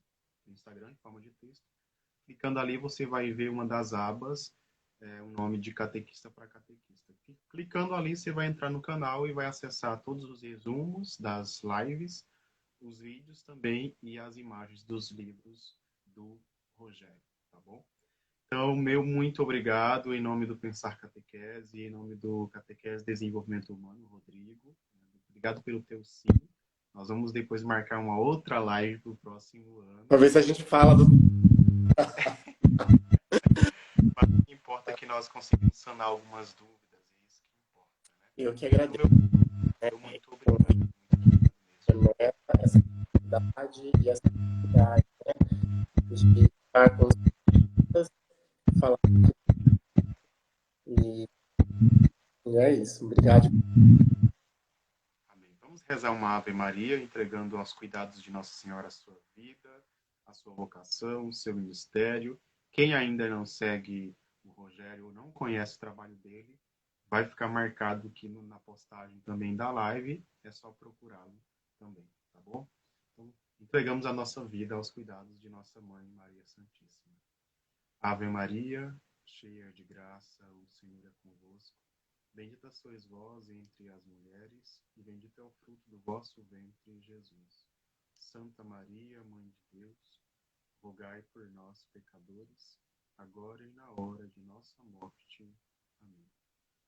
do Instagram em forma de texto. Clicando ali, você vai ver uma das abas o nome de catequista para catequista. Clicando ali, você vai entrar no canal e vai acessar todos os resumos das lives, os vídeos também e as imagens dos livros do Rogério, tá bom? Então, meu muito obrigado em nome do Pensar Catequese, em nome do Catequese Desenvolvimento Humano, Rodrigo. Obrigado pelo teu sim. Nós vamos depois marcar uma outra live para o próximo ano. Para ver se a gente fala do. Mas o que importa é que nós conseguimos sanar algumas dúvidas, é isso que importa, né? Eu que Então, agradeço, meu muito obrigado, muito obrigado mesmo. né, essa oportunidade e essa oportunidade, né, de estar com vocês, falar. E é isso. Obrigado. Amém. Vamos rezar uma Ave Maria, entregando aos cuidados de Nossa Senhora a sua vida, a sua vocação, o seu ministério. Quem ainda não segue o Rogério ou não conhece o trabalho dele, vai ficar marcado aqui na postagem também da live. É só procurá-lo também, tá bom? Então, entregamos a nossa vida aos cuidados de nossa Mãe Maria Santíssima. Ave Maria, cheia de graça, o Senhor é convosco. Bendita sois vós entre as mulheres, e bendito é o fruto do vosso ventre, Jesus. Santa Maria, Mãe de Deus, rogai por nós, pecadores, agora e na hora de nossa morte. Amém.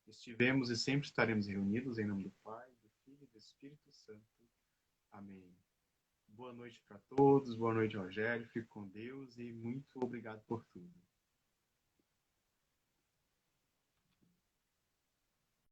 Estivemos e sempre estaremos reunidos em nome do Pai, do Filho e do Espírito Santo. Amém. Boa noite para todos, boa noite, Rogério, fique com Deus e muito obrigado por tudo.